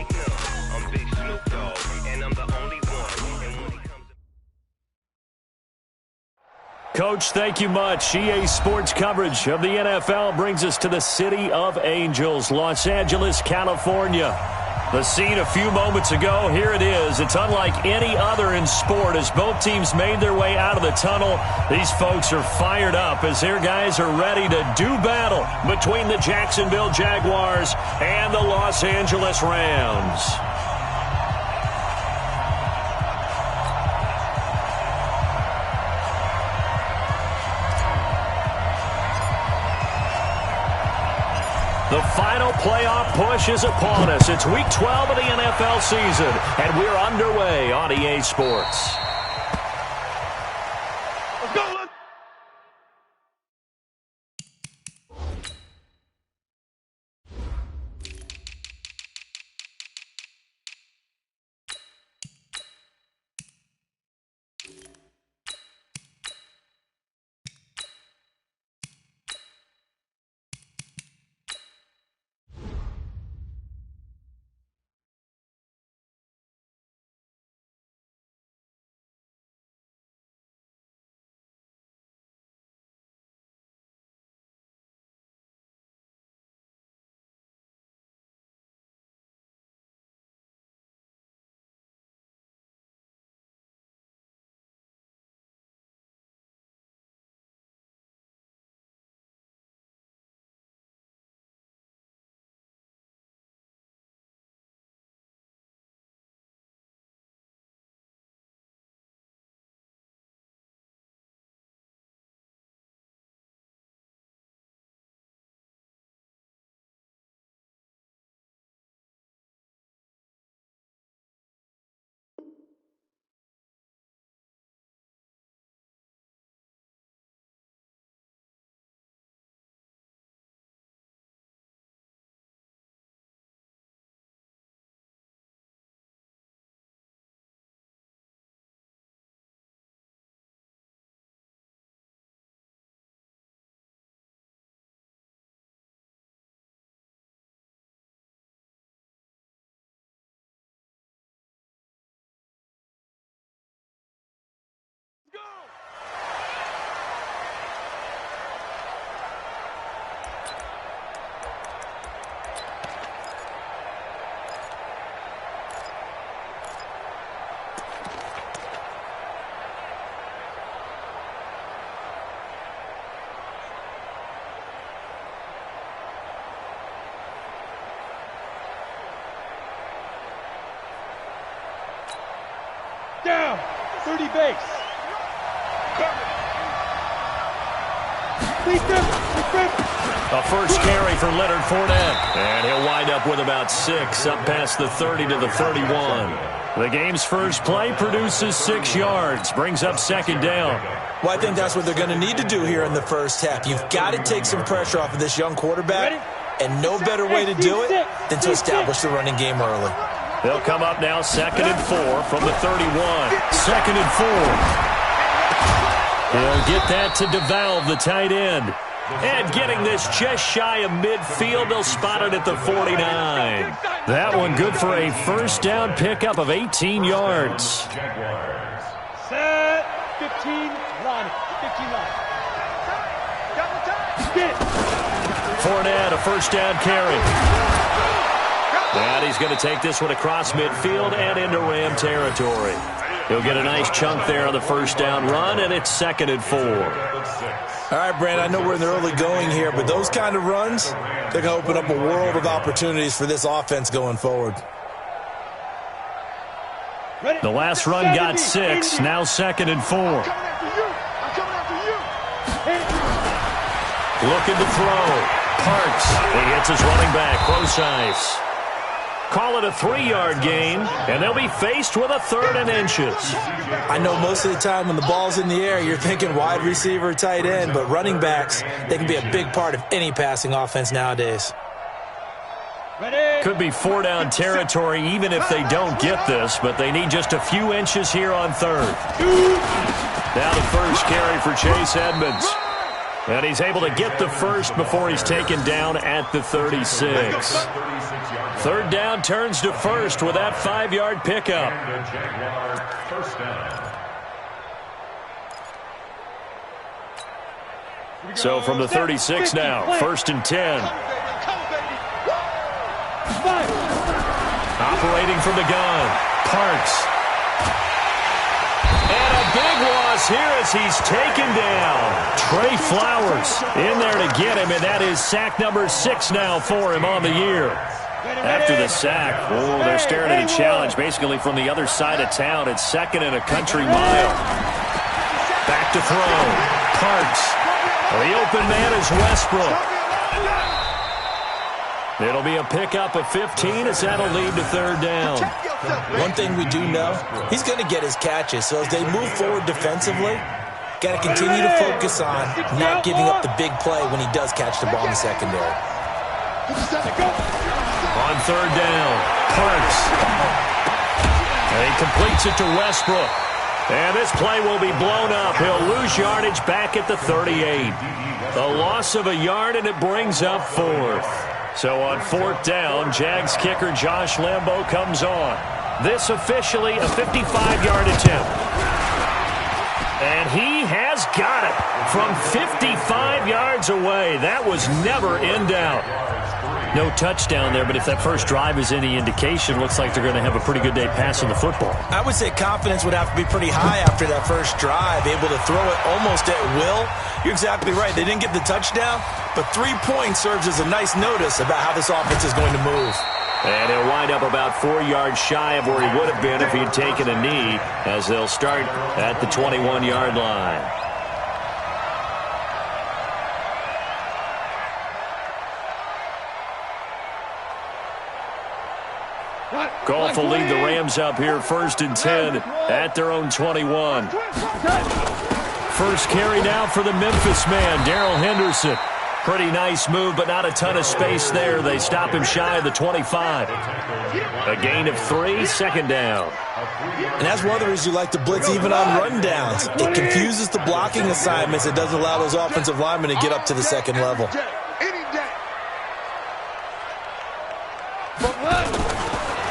like none. I'm Big Snoop Dogg, and I'm the only one. And when it comes Coach, thank you much. EA Sports coverage of the NFL brings us to the City of Angels, Los Angeles, California. The scene a few moments ago, here it is. It's unlike any other in sport as both teams made their way out of the tunnel. These folks are fired up as their guys are ready to do battle between the Jacksonville Jaguars and the Los Angeles Rams. The final playoff push is upon us. It's Week 12 of the NFL season, and we're underway on EA Sports. Let's go, let's go! Down, 30 base. A first carry for Leonard Fournette. And he'll wind up with about 6 up past the 30 to the 31. The game's first play produces 6 yards, brings up second down. Well, I think that's what they're going to need to do here in the first half. You've got to take some pressure off of this young quarterback, and no better way to do it than to establish the running game early. They'll come up now 2nd and 4 from the 31. 2nd and 4. He'll get that to DeValve, the tight end. And getting this just shy of midfield, they'll spot it at the 49. That one good for a first down pickup of 18 yards. Set, 15, line, 15 line. Get it. Fournette, a first down carry. And he's going to take this one across midfield and into Ram territory. He'll get a nice chunk there on the first down run, and it's 2nd and 4. All right, Brand, I know we're in the early going here, but those kind of runs, they're going to open up a world of opportunities for this offense going forward. The last run got 6, now 2nd and 4. Looking to throw. Parks. He hits his running back, close ice. Call it a 3-yard gain, and they'll be faced with a 3rd and inches. I know most of the time when the ball's in the air, you're thinking wide receiver, tight end, but running backs, they can be a big part of any passing offense nowadays. Could be 4-down territory even if they don't get this, but they need just a few inches here on 3rd. Now the first carry for Chase Edmonds. And he's able to get the first before he's taken down at the 36. Third down turns to first with that 5-yard pickup. First down. So from the 36 now, 1st and 10. Operating from the gun, Parks. And a big loss here as he's taken down. Trey Flowers in there to get him, and that is sack number 6 now for him on the year. After the sack, they're staring at a challenge basically from the other side of town. It's 2nd and a country mile. Back to throw, Parks. The open man is Westbrook. It'll be a pickup of 15 as that'll lead to 3rd down. One thing we do know, he's going to get his catches. So as they move forward defensively, got to continue to focus on not giving up the big play when he does catch the ball in the secondary. On 3rd down, Parks. And he completes it to Westbrook. And this play will be blown up. He'll lose yardage back at the 38. The loss of a yard, and it brings up 4th. So on 4th down, Jags kicker Josh Lambo comes on. This officially a 55-yard attempt. And he has got it from 55 yards away. That was never in doubt. No touchdown there, but if that first drive is any indication, looks like they're going to have a pretty good day passing the football. I would say confidence would have to be pretty high after that first drive, able to throw it almost at will. You're exactly right. They didn't get the touchdown, but 3 points serves as a nice notice about how this offense is going to move. And he'll wind up about 4 yards shy of where he would have been if he'd taken a knee, as they'll start at the 21-yard line. Goff will lead the Rams up here 1st and 10 at their own 21. First carry now for the Memphis man, Darrell Henderson. Pretty nice move, but not a ton of space there. They stop him shy of the 25. A gain of 3, 2nd down. And that's one of the reasons you like to blitz even on rundowns. It confuses the blocking assignments. It doesn't allow those offensive linemen to get up to the 2nd level.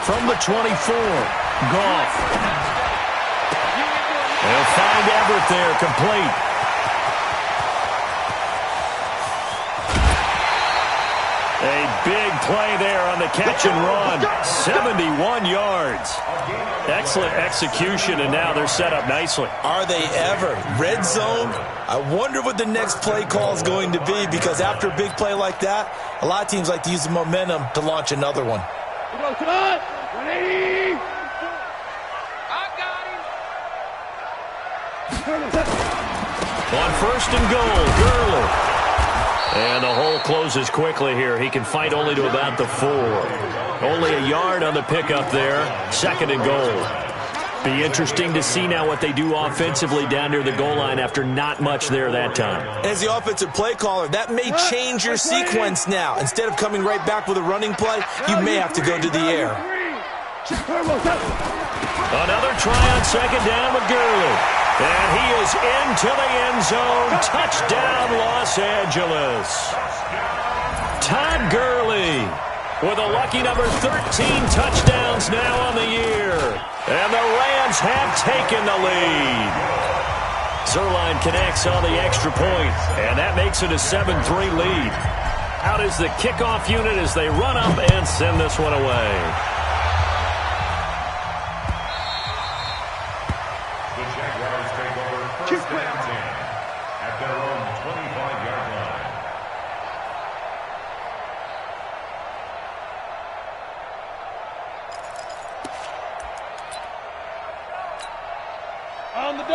From the 24, Goff. They'll find Everett there, complete. A big play there on the catch and run. 71 yards. Excellent execution, and now they're set up nicely. Are they ever? Red zone? I wonder what the next play call is going to be, because after a big play like that, a lot of teams like to use the momentum to launch another one. Come on! 180! On 1st and goal, Gurley. And the hole closes quickly here. He can fight only to about the 4. Only a yard on the pickup there. 2nd and goal. Be interesting to see now what they do offensively down near the goal line after not much there that time. As the offensive play caller, that may change your sequence now. Instead of coming right back with a running play, you may have to go to the air. Another try on 2nd down with Gurley. And he is into the end zone. Touchdown, Los Angeles. Todd Gurley with a lucky number 13 touchdowns now on the year. And the Rams have taken the lead. Zuerlein connects on the extra point, and that makes it a 7-3 lead. Out is the kickoff unit as they run up and send this one away. The Jaguars take over 1st and 10 at their own 25-yard line.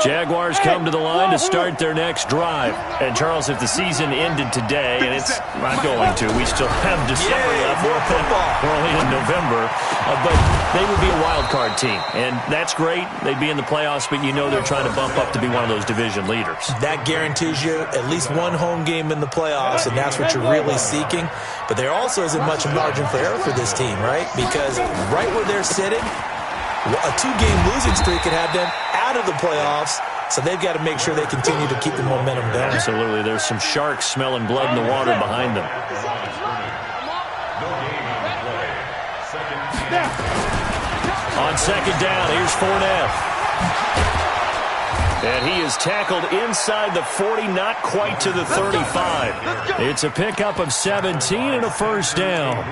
Jaguars come to the line to start their next drive. And, Charles, if the season ended today, and it's not going to, we still have December left. More football. We're only in November. But they would be a wild card team. And that's great. They'd be in the playoffs, but you know they're trying to bump up to be one of those division leaders. That guarantees you at least one home game in the playoffs, and that's what you're really seeking. But there also isn't much margin for error for this team, right? Because right where they're sitting, a 2-game losing streak could have them out of the playoffs, So they've got to make sure they continue to keep the momentum going. Absolutely. There's some sharks smelling blood in the water behind them. On second down, here's Fournette. And he is tackled inside the 40, not quite to the 35. It's a pickup of 17 and a first down.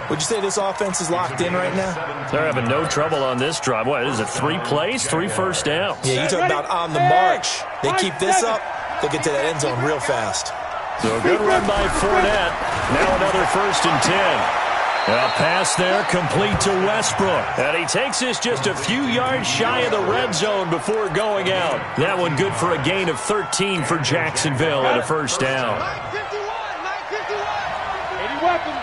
Would you say this offense is locked in right now? They're having no trouble on this drive. What, is it 3 plays, 3 first downs? Yeah, you talk about on the march. They keep this up, they'll get to that end zone real fast. So a good run by Fournette. Now another 1st and 10. A pass there complete to Westbrook. And he takes this just a few yards shy of the red zone before going out. That one good for a gain of 13 for Jacksonville and a first down. 80 weapons.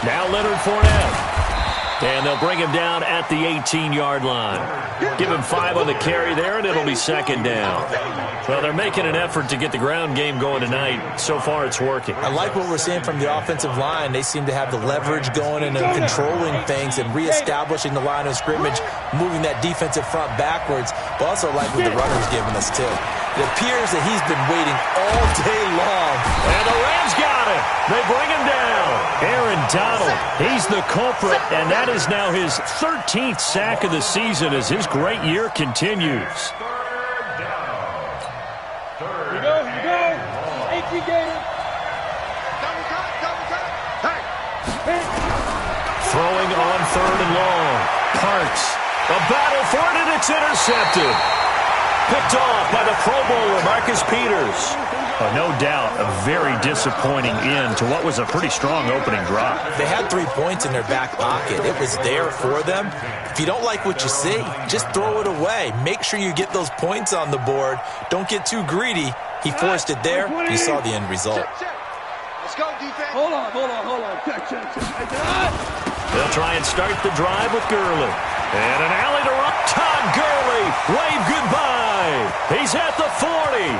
Now Leonard Fournette. And they'll bring him down at the 18-yard line. Give him 5 on the carry there, and it'll be second down. Well, they're making an effort to get the ground game going tonight. So far, it's working. I like what we're seeing from the offensive line. They seem to have the leverage going and controlling things and reestablishing the line of scrimmage, moving that defensive front backwards, but also like what the runner's giving us, too. It appears that he's been waiting all day long. And the Rams got it. They bring him down. Aaron Donald, he's the culprit, and that is now his 13th sack of the season as his great year continues. Here you go. 18 Gators. Throwing on 3rd and long. Parks. A battle for it, and it's intercepted. Picked off by the Pro Bowler, Marcus Peters. No doubt a very disappointing end to what was a pretty strong opening drive. They had 3 points in their back pocket. It was there for them. If you don't like what you see, just throw it away. Make sure you get those points on the board. Don't get too greedy. He forced it there. You saw the end result. Let's go, defense. Hold on. Check. They'll try and start the drive with Gurley. And an alley to run. Todd Gurley, wave goodbye. He's at the 40,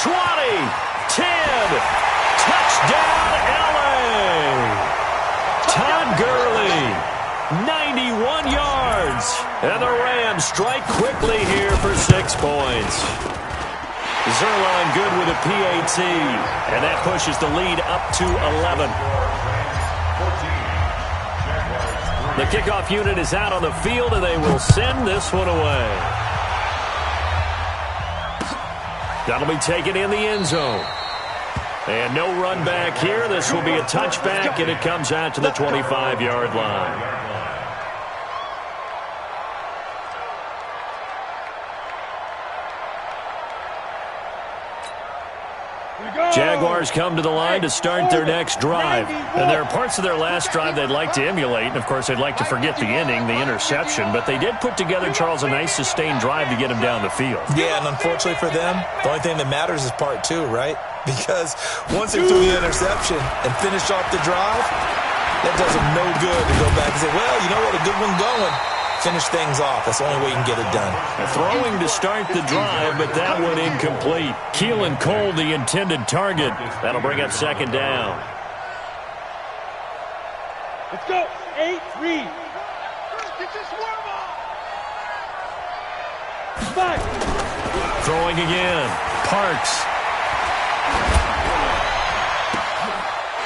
20, 10. Touchdown, LA. Todd Gurley, 91 yards. And the Rams strike quickly here for 6 points. Zerline good with a PAT. And that pushes the lead up to 11. The kickoff unit is out on the field, and they will send this one away. That'll be taken in the end zone. And no run back here. This will be a touchback, and it comes out to the 25-yard line. Jaguars come to the line to start their next drive. And there are parts of their last drive they'd like to emulate. And, of course, they'd like to forget the ending, the interception. But they did put together, Charles, a nice sustained drive to get him down the field. Yeah, and unfortunately for them, the only thing that matters is part 2, right? Because once they threw the interception and finished off the drive, that does them no good to go back and say, well, you know what, a good one going. Finish things off. That's the only way you can get it done. Throwing to start the drive, but that one incomplete. Keelan Cole, the intended target. That'll bring up second down. Let's go. 8-3. Get your swarm on. 5. Throwing again. Parks.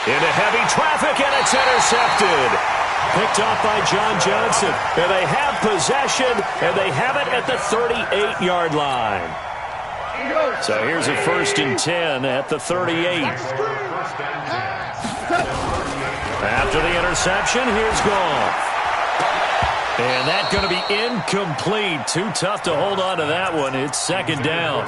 Into heavy traffic, and it's intercepted. Picked off by John Johnson. And they have possession, and they have it at the 38-yard line. So here's a 1st and 10 at the 38. After the interception, here's Goff. And that's going to be incomplete. Too tough to hold on to that one. It's second down.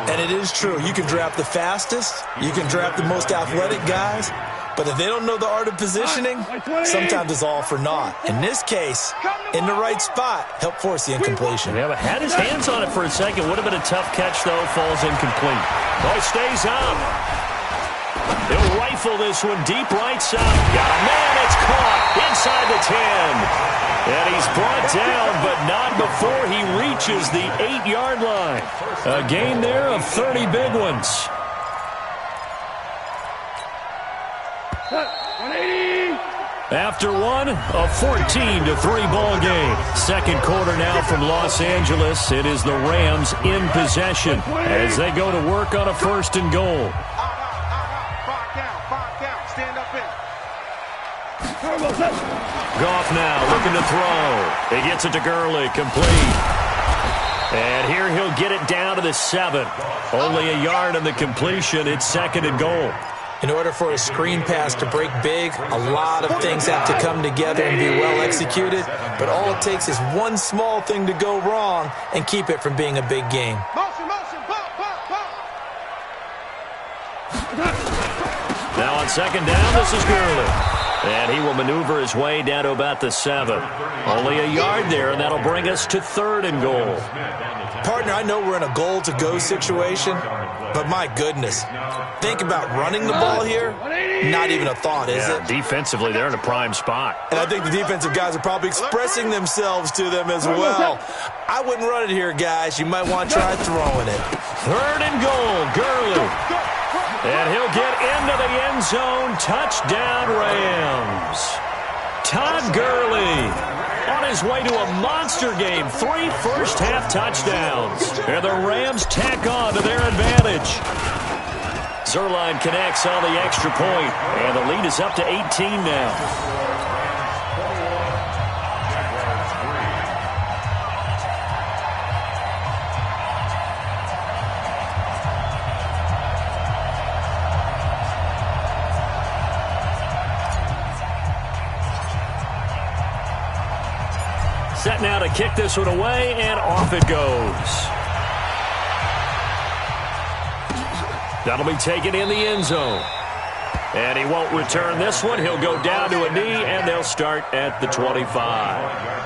And it is true. You can draft the fastest. You can draft the most athletic guys. But if they don't know the art of positioning, sometimes it's all for naught. In this case, in the right spot, help force the incompletion. Yeah, but had his hands on it for a second. Would have been a tough catch, though. Falls incomplete. Oh, he stays up. He'll rifle this one deep right side. Got a man. It's caught inside the 10. And he's brought down, but not before he reaches the 8-yard line. A gain there of 30 big ones. 180. After one, a 14-3 ball game. Second quarter now from Los Angeles. It is the Rams in possession as they go to work on a 1st and goal. 5 count, stand up in. Goff now looking to throw. He gets it to Gurley, complete. And here he'll get it down to the 7. Only a yard on the completion. It's 2nd and goal. In order for a screen pass to break big, a lot of things have to come together and be well executed. But all it takes is one small thing to go wrong and keep it from being a big game. Motion, pop. Now on 2nd down, this is Gurley. And he will maneuver his way down to about the 7. Only a yard there, and that'll bring us to 3rd and goal. Partner, I know we're in a goal-to-go situation, but my goodness. Think about running the ball here. Not even a thought, is it? Defensively, they're in a prime spot. And I think the defensive guys are probably expressing themselves to them as well. I wouldn't run it here, guys. You might want to try throwing it. 3rd and goal, Gurley. And he'll get into the end zone. Touchdown, Rams. Todd Gurley on his way to a monster game. 3 first-half touchdowns. And the Rams tack on to their advantage. Zuerlein connects on the extra point. And the lead is up to 18 now. Set now to kick this one away, and off it goes. That'll be taken in the end zone. And he won't return this one. He'll go down to a knee, and they'll start at the 25.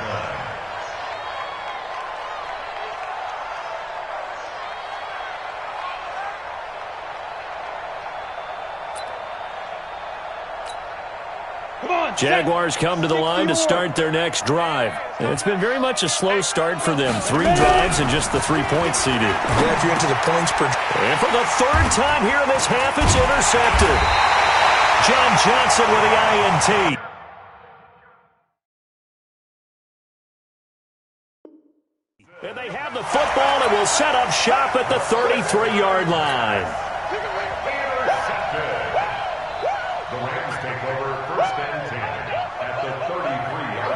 Jaguars come to the line to start their next drive. It's been very much a slow start for them. 3 drives and just the 3 points seeded. Yeah, if you're into the points per... And for the 3rd time here in this half, it's intercepted. John Johnson with the INT. And they have the football and will set up shop at the 33-yard line. The Rams take over 1st and 10 at the 33-yard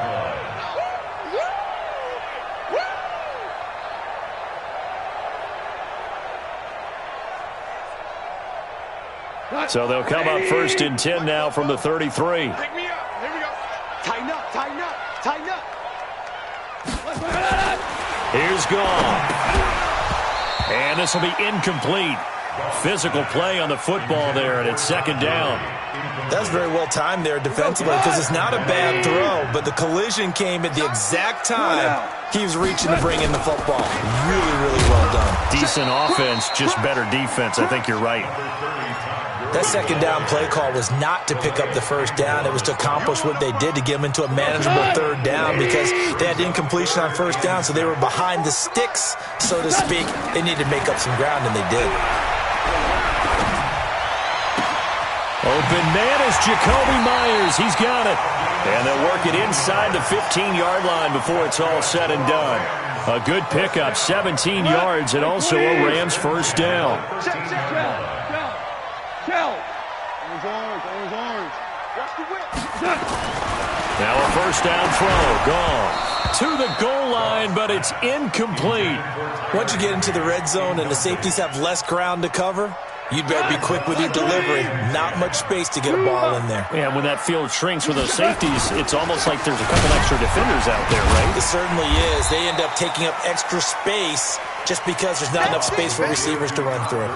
line. So they'll come up 1st and 10 now from the 33. Pick me up. Here we go. Tighten up. Here's Goff. And this will be incomplete. Physical play on the football there, and it's 2nd down. That's very well timed there defensively because it's not a bad throw, but the collision came at the exact time he was reaching to bring in the football. Really, really well done. Decent offense, just better defense. I think you're right. That 2nd down play call was not to pick up the 1st down. It was to accomplish what they did to get them into a manageable 3rd down because they had incompletion on 1st down, so they were behind the sticks, so to speak. They needed to make up some ground, and they did. Open man is Jacoby Myers. He's got it. And they'll work it inside the 15-yard line before it's all said and done. A good pickup, 17 yards, and also a Rams 1st down. Now a 1st down throw. Gone to the goal line, but it's incomplete. Once you get into the red zone and the safeties have less ground to cover, you'd better be quick with your delivery. Not much space to get a ball in there. Yeah, when that field shrinks with those safeties, it's almost like there's a couple extra defenders out there, right? It certainly is. They end up taking up extra space just because there's not enough space for receivers to run through.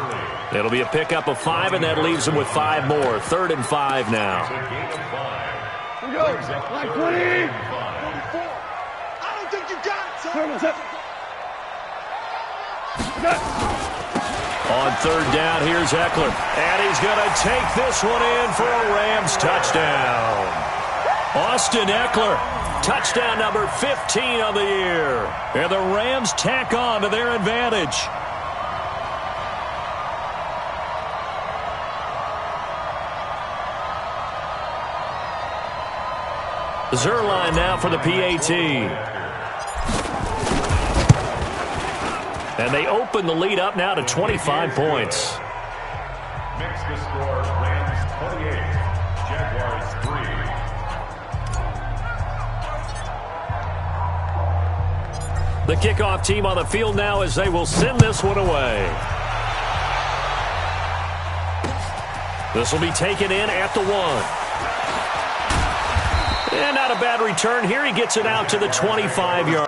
It'll be a pickup of 5, and that leaves them with 5 more. 3rd and 5 now. Here we go. Like 20. 44. I don't think you got it, son. On 3rd down, here's Eckler. And he's going to take this one in for a Rams touchdown. Austin Eckler, touchdown number 15 of the year. And the Rams tack on to their advantage. Zerline now for the PAT. And they open the lead up now to 25 points. Makes the score Rams 28, Jaguars 3. The kickoff team on the field now as they will send this one away. This will be taken in at the 1. And not a bad return here. He gets it out to the 25-yard.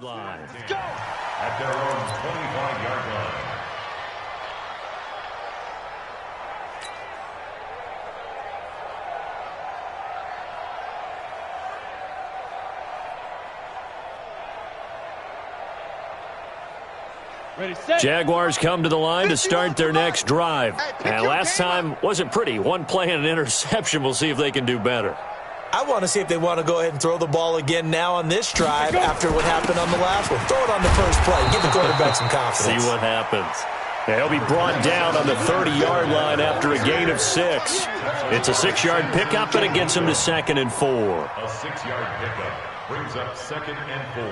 line. At their own 25-yard line. Jaguars come to the line to start their next drive. And last time wasn't pretty. One play and an interception. We'll see if they can do better. I want to see if they want to go ahead and throw the ball again now on this drive after what happened on the last one. Throw it on the first play. Give the quarterback some confidence. See what happens. Yeah, he'll be brought down on the 30-yard line after a gain of 6. It's a 6-yard pickup, and it gets him to 2nd and 4. A 6-yard pickup brings up 2nd and 4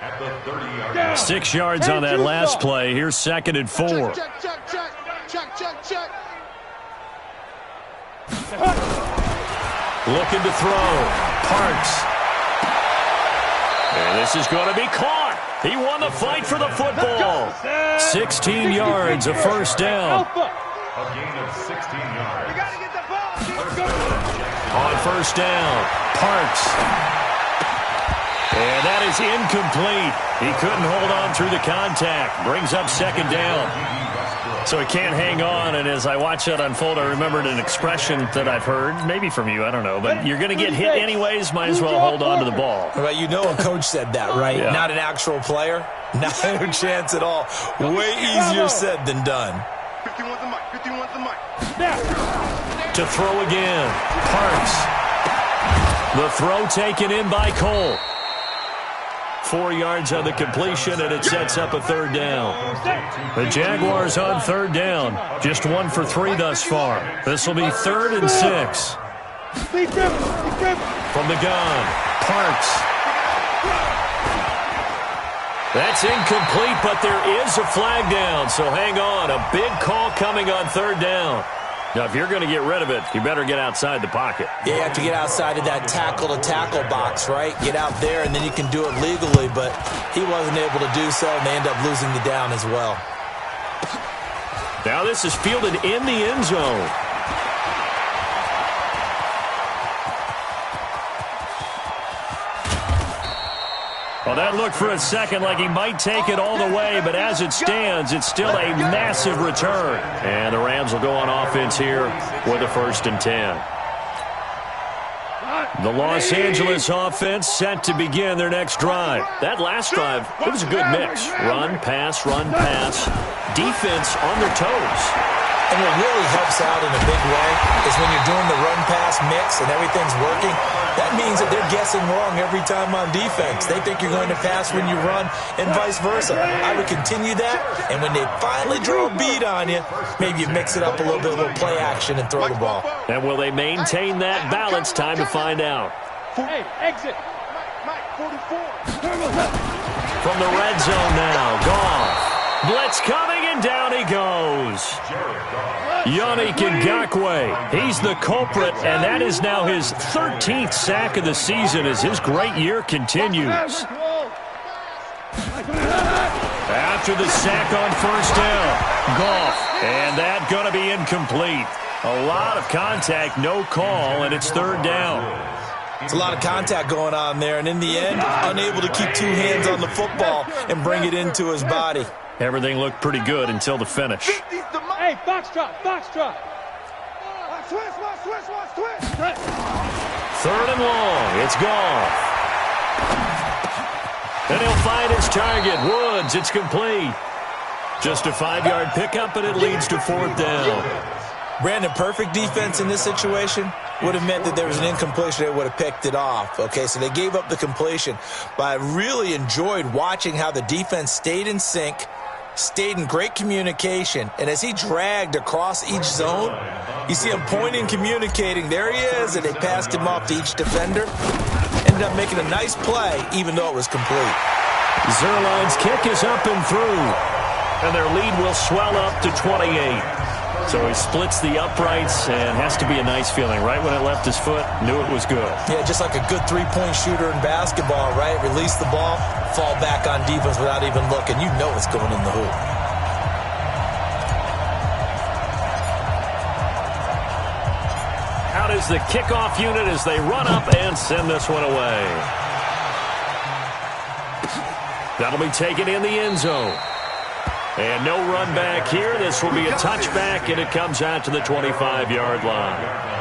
at the 30-yard line. 6 yards on that last play. Here's 2nd and 4. Check. Looking to throw. Parks. And this is going to be caught. He won the fight for the football. 16 yards, a first down. A gain of 16 yards. You got to get the ball. On first down, Parks. And that is incomplete. He couldn't hold on through the contact. Brings up 2nd down. So he can't hang on, and as I watch that unfold, I remembered an expression that I've heard, maybe from you, I don't know, but you're going to get hit anyways, might as well hold on to the ball. Well, you know a coach said that, right? Yeah. Not an actual player. Not a chance at all. Way easier said than done. 51's the mic. 51's the mic. To throw again, Parks. The throw taken in by Cole. 4 yards on the completion, and it sets up a 3rd down. The Jaguars on 3rd down. Just 1 for 3 thus far. This will be 3rd and 6. From the gun, Parks. That's incomplete, but there is a flag down, so hang on. A big call coming on 3rd down. Now, if you're going to get rid of it, you better get outside the pocket. Yeah, you have to get outside of that tackle-to-tackle box, right? Get out there, and then you can do it legally, but he wasn't able to do so, and they end up losing the down as well. Now this is fielded in the end zone. Well, that looked for a second like he might take it all the way, but as it stands, it's still a massive return. And the Rams will go on offense here with a 1st and 10. The Los Angeles offense set to begin their next drive. That last drive, it was a good mix. Run, pass, defense on their toes. And what really helps out in a big way is when you're doing the run-pass mix and everything's working, that means that they're guessing wrong every time on defense. They think you're going to pass when you run and vice versa. I would continue that, and when they finally draw a beat on you, maybe you mix it up a little bit, a little play action, and throw the ball. And will they maintain that balance? Time to find out. Hey, exit. Mike, 44. From the red zone now, Goff. Blitz coming, and down he goes. Yannick Ngakoue, he's the culprit, and that is now his 13th sack of the season as his great year continues. After the sack on first down, Goff, and that going to be incomplete. A lot of contact, no call, and it's 3rd down. It's a lot of contact going on there, and in the end, unable to keep 2 hands on the football and bring it into his body. Everything looked pretty good until the finish. Hey, foxtrot. Switch. 3rd and long. It's Goff. And he'll find his target. Woods, it's complete. Just a 5-yard pickup, and it leads to 4th down. Brandon, perfect defense in this situation would have meant that there was an incompletion. They would have picked it off. Okay, so they gave up the completion. But I really enjoyed watching how the defense stayed in sync, stayed in great communication, and as he dragged across each zone, you see him pointing, communicating. There he is, and they passed him off to each defender. Ended up making a nice play, even though it was complete. Zuerlein's kick is up and through, and their lead will swell up to 28. So he splits the uprights, and has to be a nice feeling. Right when it left his foot, knew it was good. Yeah, just like a good three-point shooter in basketball, right? Release the ball, fall back on defense without even looking. You know it's going in the hoop. Out is the kickoff unit as they run up and send this one away. That'll be taken in the end zone. And no run back here. This will be a touchback, and it comes out to the 25-yard line.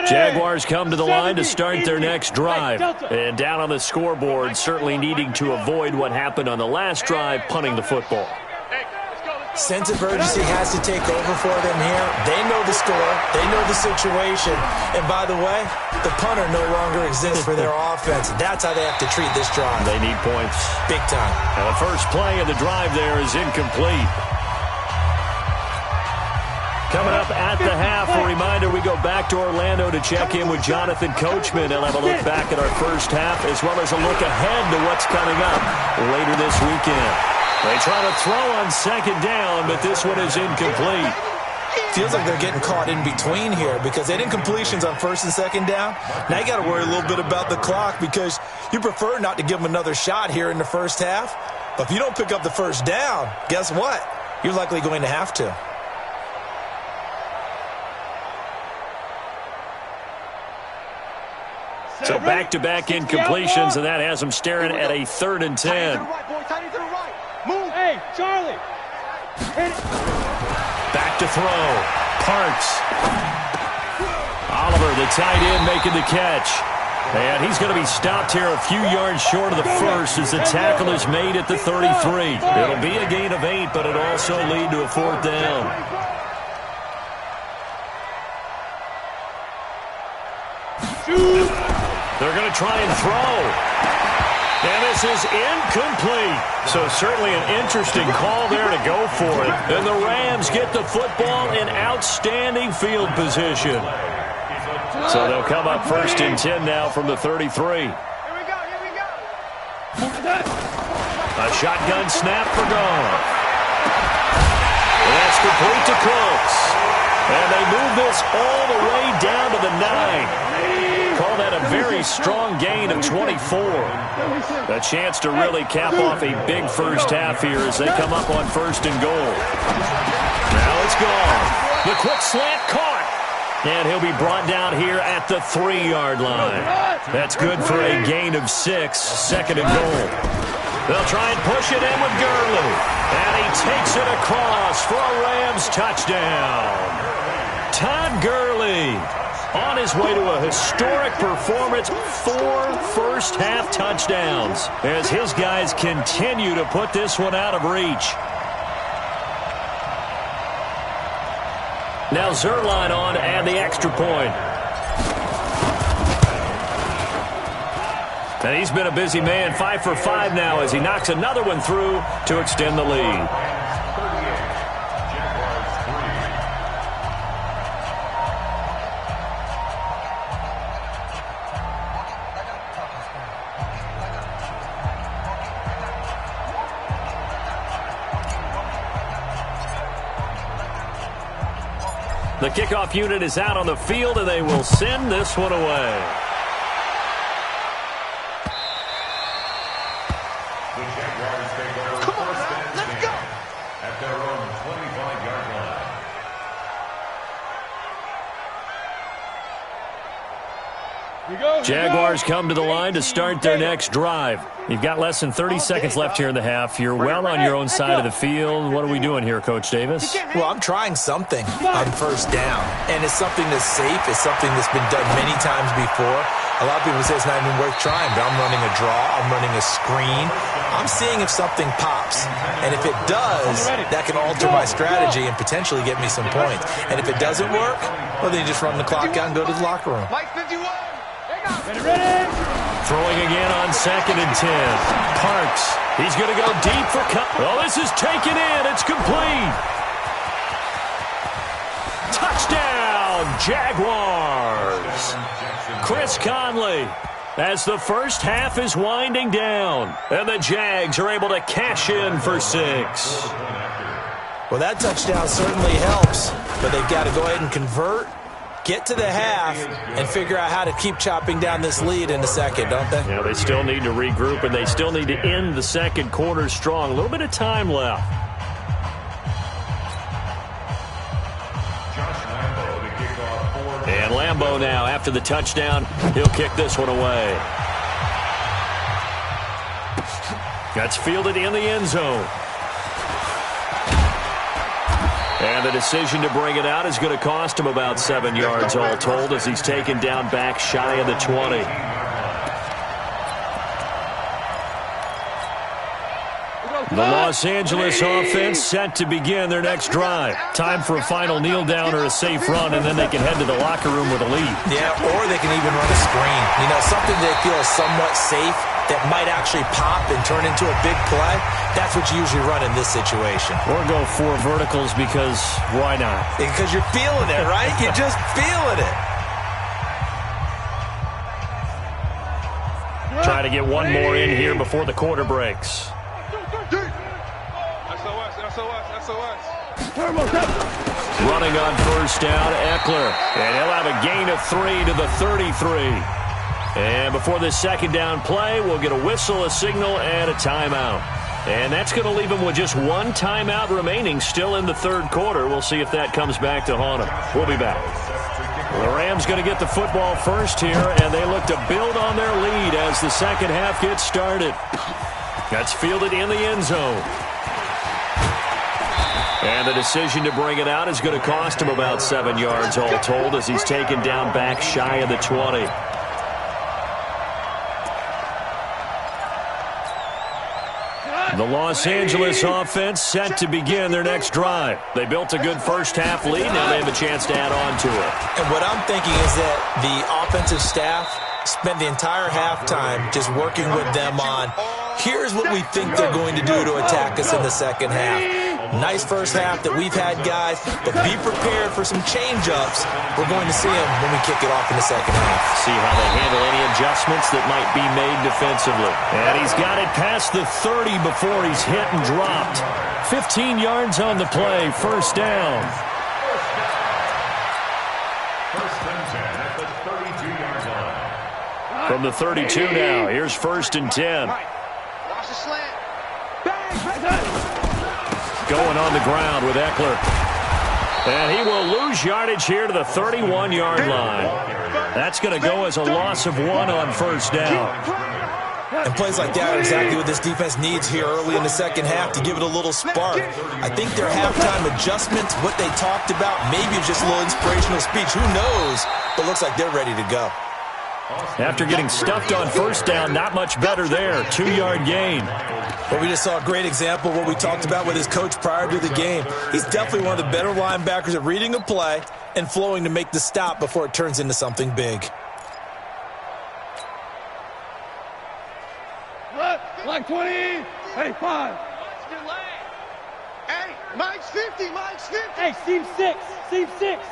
Jaguars come to the line to start their next drive. And down on the scoreboard, certainly needing to avoid what happened on the last drive, punting the football. Sense of urgency has to take over for them here. They know the score. They know the situation. And by the way, the punter no longer exists for their offense. That's how they have to treat this drive. They need points. Big time. And the first play of the drive there is incomplete. Coming up at the half, a reminder, we go back to Orlando to check in with Jonathan Coachman and have a look back at our first half as well as a look ahead to what's coming up later this weekend. They try to throw on second down, but this one is incomplete. Feels like they're getting caught in between here because they didn't completions on first and second down. Now you got to worry a little bit about the clock because you prefer not to give them another shot here in the first half. But if you don't pick up the first down, guess what? You're likely going to have to. So back-to-back incompletions, and that has them staring at a 3rd and 10. Move. Hey, Charlie. Back to throw. Parks. Oliver, the tight end, making the catch. And he's going to be stopped here a few yards short of the first as the tackle is made at the 33. It'll be a gain of 8, but it'll also lead to a 4th down. They're going to try and throw. And this is incomplete. So certainly an interesting call there to go for it. And the Rams get the football in outstanding field position. So they'll come up 1st and 10 now from the 33. Here we go. A shotgun snap for Goff. That's complete to Cooks. And they move this all the way down to the 9. Call that a very strong gain of 24. A chance to really cap off a big first half here as they come up on 1st and goal. Now it's gone. The quick slant caught. And he'll be brought down here at the 3-yard line. That's good for a gain of 6, 2nd and goal. They'll try and push it in with Gurley. And he takes it across for a Rams touchdown. Todd Gurley on his way to a historic performance, 4 first-half touchdowns as his guys continue to put this one out of reach. Now Zuerlein on and the extra point. And he's been a busy man, 5 for 5 now as he knocks another one through to extend the lead. The kickoff unit is out on the field, and they will send this one away. The Jaguars take over first and 10 at their own 25-yard line. Jaguars come to the line to start their next drive. You've got less than 30 seconds left here in the half. You're well on your own side of the field. What are we doing here, Coach Davis? Well, I'm trying something on first down, and it's something that's safe. It's something that's been done many times before. A lot of people say it's not even worth trying, but I'm running a draw. I'm running a screen. I'm seeing if something pops, and if it does, that can alter my strategy and potentially get me some points. And if it doesn't work, well, then you just run the clock out and go to the locker room. Ready. Throwing again on 2nd and 10. Parks. He's going to go deep for cut. Oh, this is taken in. It's complete. Touchdown, Jaguars. Chris Conley as the first half is winding down. And the Jags are able to cash in for 6. Well, that touchdown certainly helps, but they've got to go ahead and convert. get to the half and figure out how to keep chopping down this lead in the second, don't they? Yeah, they still need to regroup, and they still need to end the second quarter strong. A little bit of time left. And Lambo now, after the touchdown, he'll kick this one away. That's fielded in the end zone. And the decision to bring it out is going to cost him about 7 yards all told as he's taken down back shy of the 20. The Los Angeles offense set to begin their next drive. Time for a final kneel down or a safe run, and then they can head to the locker room with a lead. Yeah, or they can even run a screen. You know, something they feel is somewhat safe that might actually pop and turn into a big play. That's what you usually run in this situation. Or go 4 verticals because why not? Because you're feeling it, right? You're just feeling it. Try to get one more in here before the quarter breaks. Running on first down, Eckler. And he'll have a gain of 3 to the 33. And before this second down play, we'll get a whistle, a signal, and a timeout. And that's going to leave him with just 1 timeout remaining still in the third quarter. We'll see if that comes back to haunt him. We'll be back. The Rams going to get the football first here, and they look to build on their lead as the second half gets started. That's fielded in the end zone. And the decision to bring it out is going to cost him about 7 yards all told as he's taken down back shy of the 20. The Los Angeles offense set to begin their next drive. They built a good first half lead. Now they have a chance to add on to it. And what I'm thinking is that the offensive staff spent the entire halftime just working with them on, here's what we think they're going to do to attack us in the second half. Nice first half that we've had, guys, but be prepared for some change-ups. We're going to see them when we kick it off in the second half. See how they handle any adjustments that might be made defensively. And he's got it past the 30 before he's hit and dropped. 15 yards on the play, first down. First and 10 at the 32-yard line. From the 32 now, here's first and 10. Watch the slant. Going on the ground with Eckler. And he will lose yardage here to the 31-yard line. That's going to go as a loss of 1 on first down. And plays like that are exactly what this defense needs here early in the second half to give it a little spark. I think their halftime adjustments, what they talked about, maybe it's just a little inspirational speech. Who knows? But looks like they're ready to go. After getting stuffed on first down, not much better there. 2-yard gain. Well, we just saw a great example of what we talked about with his coach prior to the game. He's definitely one of the better linebackers at reading a play and flowing to make the stop before it turns into something big. Like 20. Hey, 5. Hey, Mike's 50. Mike's 50. Hey, seam 6. Seam 6.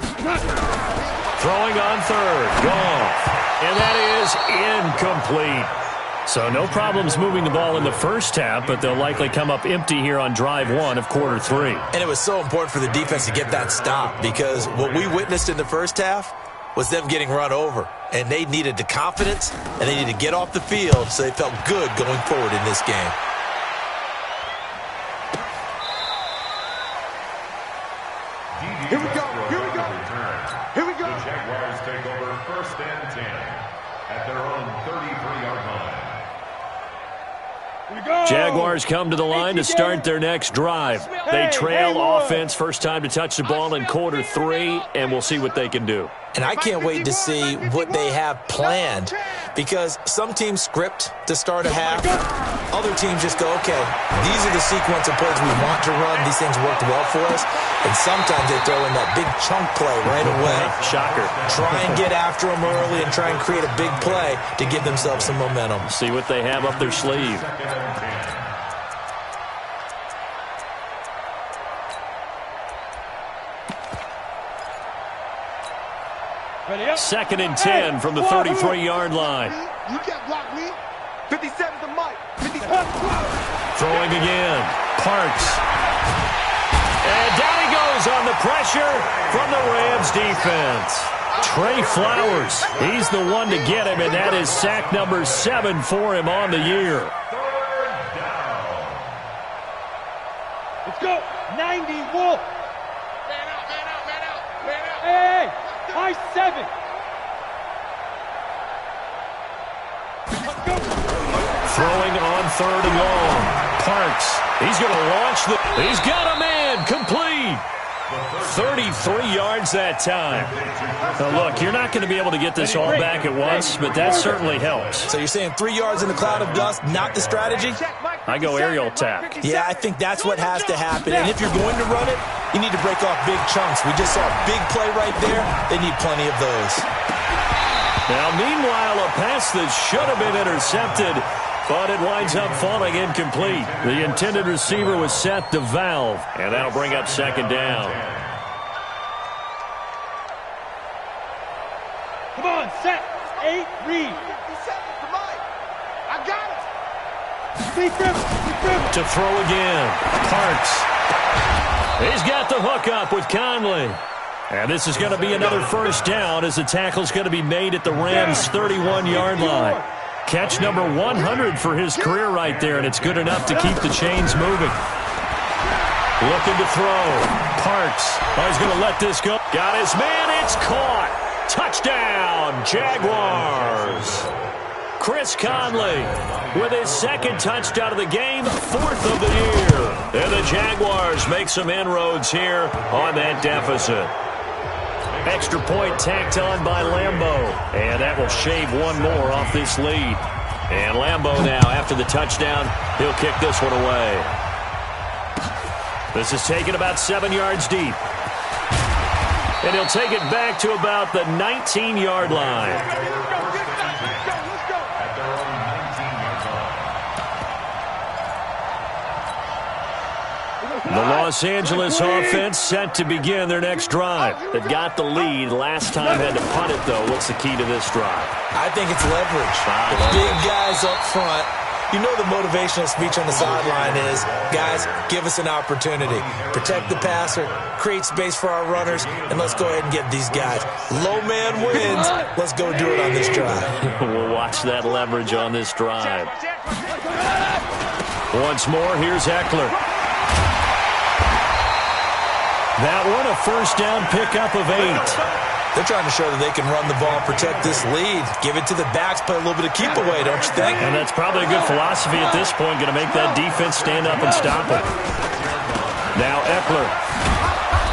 Throwing on third. Goff. And that is incomplete. So no problems moving the ball in the first half, but they'll likely come up empty here on drive 1 of quarter 3. And it was so important for the defense to get that stop because what we witnessed in the first half was them getting run over. And they needed the confidence, and they needed to get off the field so they felt good going forward in this game. Here we go. Here we go. Here we go. The Jaguars take over first and 10 at their own 33-yard line. Jaguars come to the line to start their next drive. They trail offense, first time to touch the ball in quarter 3, and we'll see what they can do. And I can't wait to see what they have planned because some teams script to start a half. Other teams just go, okay, these are the sequence of plays we want to run. These things worked well for us. And sometimes they throw in that big chunk play right away. Shocker. Try and get after them early and try and create a big play to give themselves some momentum. See what they have up their sleeve. Second and 10 from the 33-yard line. You can't block me. 57 to Mike. 57. Throwing again. Parks. And down he goes on the pressure from the Rams defense. Trey Flowers, he's the one to get him, and that is sack number 7 for him on the year. Let's go. 90, Wolf. Man out, man out, man out, man out. Hey, high 7. Let's go. Throwing on 3rd and long. Parks, he's going to launch he's got a man, complete. 33 yards that time. Now look, you're not going to be able to get this all back at once, but that certainly helps. So you're saying 3 yards in the cloud of dust, not the strategy? I go aerial attack. Yeah, I think that's what has to happen. And if you're going to run it, you need to break off big chunks. We just saw a big play right there. They need plenty of those. Now, meanwhile, a pass that should have been intercepted, but it winds up falling incomplete. The intended receiver was Seth DeValve, and that'll bring up 2nd down. Come on, set. 8, read. I got it. To throw again. Parks. He's got the hook up with Conley. And this is going to be another 1st down as the tackle's going to be made at the Rams' 31-yard line. Catch number 100 for his career right there, and it's good enough to keep the chains moving. Looking to throw. Parks. Oh, he's going to let this go. Got his man. It's caught. Touchdown, Jaguars. Chris Conley with his 2nd touchdown of the game, 4th of the year. And the Jaguars make some inroads here on that deficit. Extra point tacked on by Lambo. And that will shave one more off this lead. And Lambo now, after the touchdown, he'll kick this one away. This is taken about 7 yards deep. And he'll take it back to about the 19-yard line. The Los Angeles offense set to begin their next drive. They've got the lead. Last time had to punt it, though. What's the key to this drive? I think it's leverage. The big guys up front. You know the motivational speech on the sideline is, guys, give us an opportunity. Protect the passer, create space for our runners, and let's go ahead and get these guys. Low man wins. Let's go do it on this drive. We'll watch that leverage on this drive. Once more, here's Eckler. That one, a 1st down pickup of 8. They're trying to show that they can run the ball, protect this lead, give it to the backs, play a little bit of keep away, don't you think? And that's probably a good philosophy at this point, going to make that defense stand up and stop it. Now Eckler.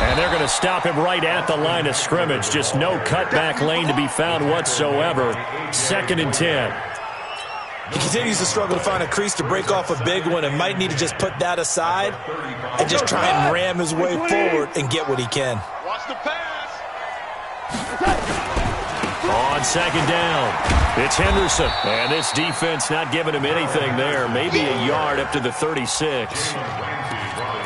And they're going to stop him right at the line of scrimmage. Just no cutback lane to be found whatsoever. 2nd and 10. He continues to struggle to find a crease to break off a big one and might need to just put that aside and just try and ram his way forward and get what he can. Watch the pass. On 2nd down, it's Henderson. And this defense not giving him anything there. Maybe a yard up to the 36.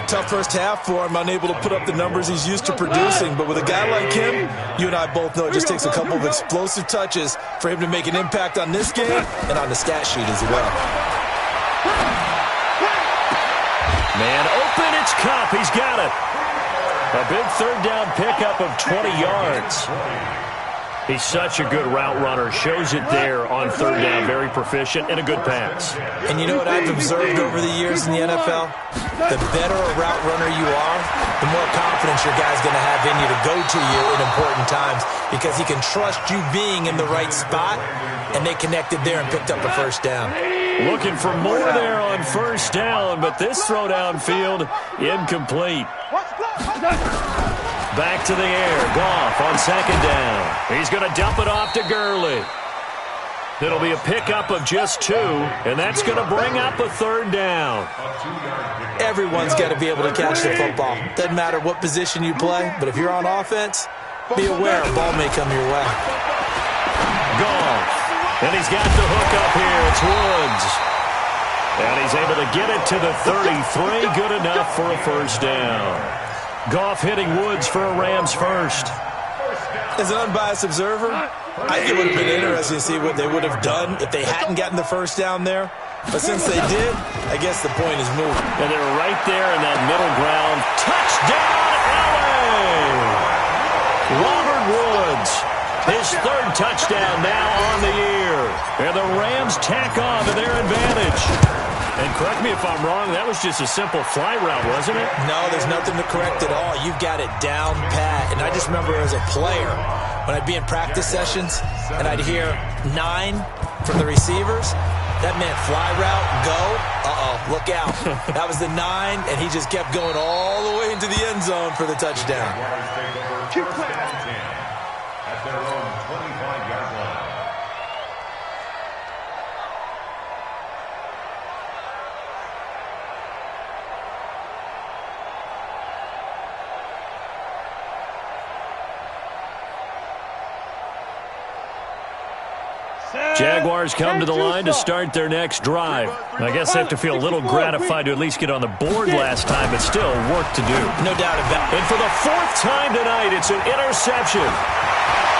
Tough first half for him, unable to put up the numbers he's used to producing. But with a guy like him, you and I both know it just takes a couple of explosive touches for him to make an impact on this game and on the stat sheet as well. Man open, it's Kupp. He's got it. A big 3rd down pickup of 20 yards. He's such a good route runner. Shows it there on 3rd down. Very proficient and a good pass. And you know what I've observed over the years in the NFL? The better a route runner you are, the more confidence your guy's going to have in you to go to you in important times because he can trust you being in the right spot, and they connected there and picked up a 1st down. Looking for more there on 1st down, but this throw downfield incomplete. Back to the air. Goff on 2nd down. He's going to dump it off to Gurley. It'll be a pickup of just 2, and that's going to bring up a 3rd down. Everyone's got to be able to catch the football. Doesn't matter what position you play, but if you're on offense, be aware a ball may come your way. Goff. And he's got the hook up here. It's Woods. And he's able to get it to the 33. Good enough for a 1st down. Goff hitting Woods for a Rams 1st. As an unbiased observer, I think it would have been interesting to see what they would have done if they hadn't gotten the 1st down there. But since they did, I guess the point is moved. And they're right there in that middle ground. Touchdown, LA! Robert Woods His third touchdown now on the year. And the Rams tack on to their advantage. And correct me if I'm wrong, that was just a simple fly route, wasn't it? No, there's nothing to correct at all. You've got it down pat. And I just remember as a player, when I'd be in practice sessions and I'd hear 9 from the receivers, that meant fly route, go, look out. That was the 9, and he just kept going all the way into the end zone for the touchdown. At their own 25-yard line. Jaguars come to the line to start their next drive. I guess they have to feel a little gratified to at least get on the board last time, but still work to do. No doubt about it. And for the 4th time tonight, it's an interception.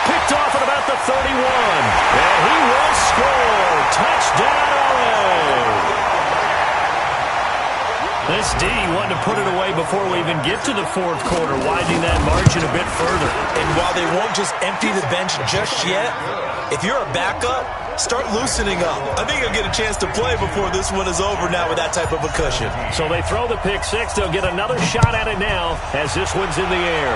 Picked off at about the 31. And he will score. Touchdown, LA. This D wanted to put it away before we even get to the 4th quarter, widening that margin a bit further. And while they won't just empty the bench just yet, if you're a backup, start loosening up. I think you'll get a chance to play before this one is over now with that type of a cushion. So they throw the pick 6. They'll get another shot at it now as this one's in the air.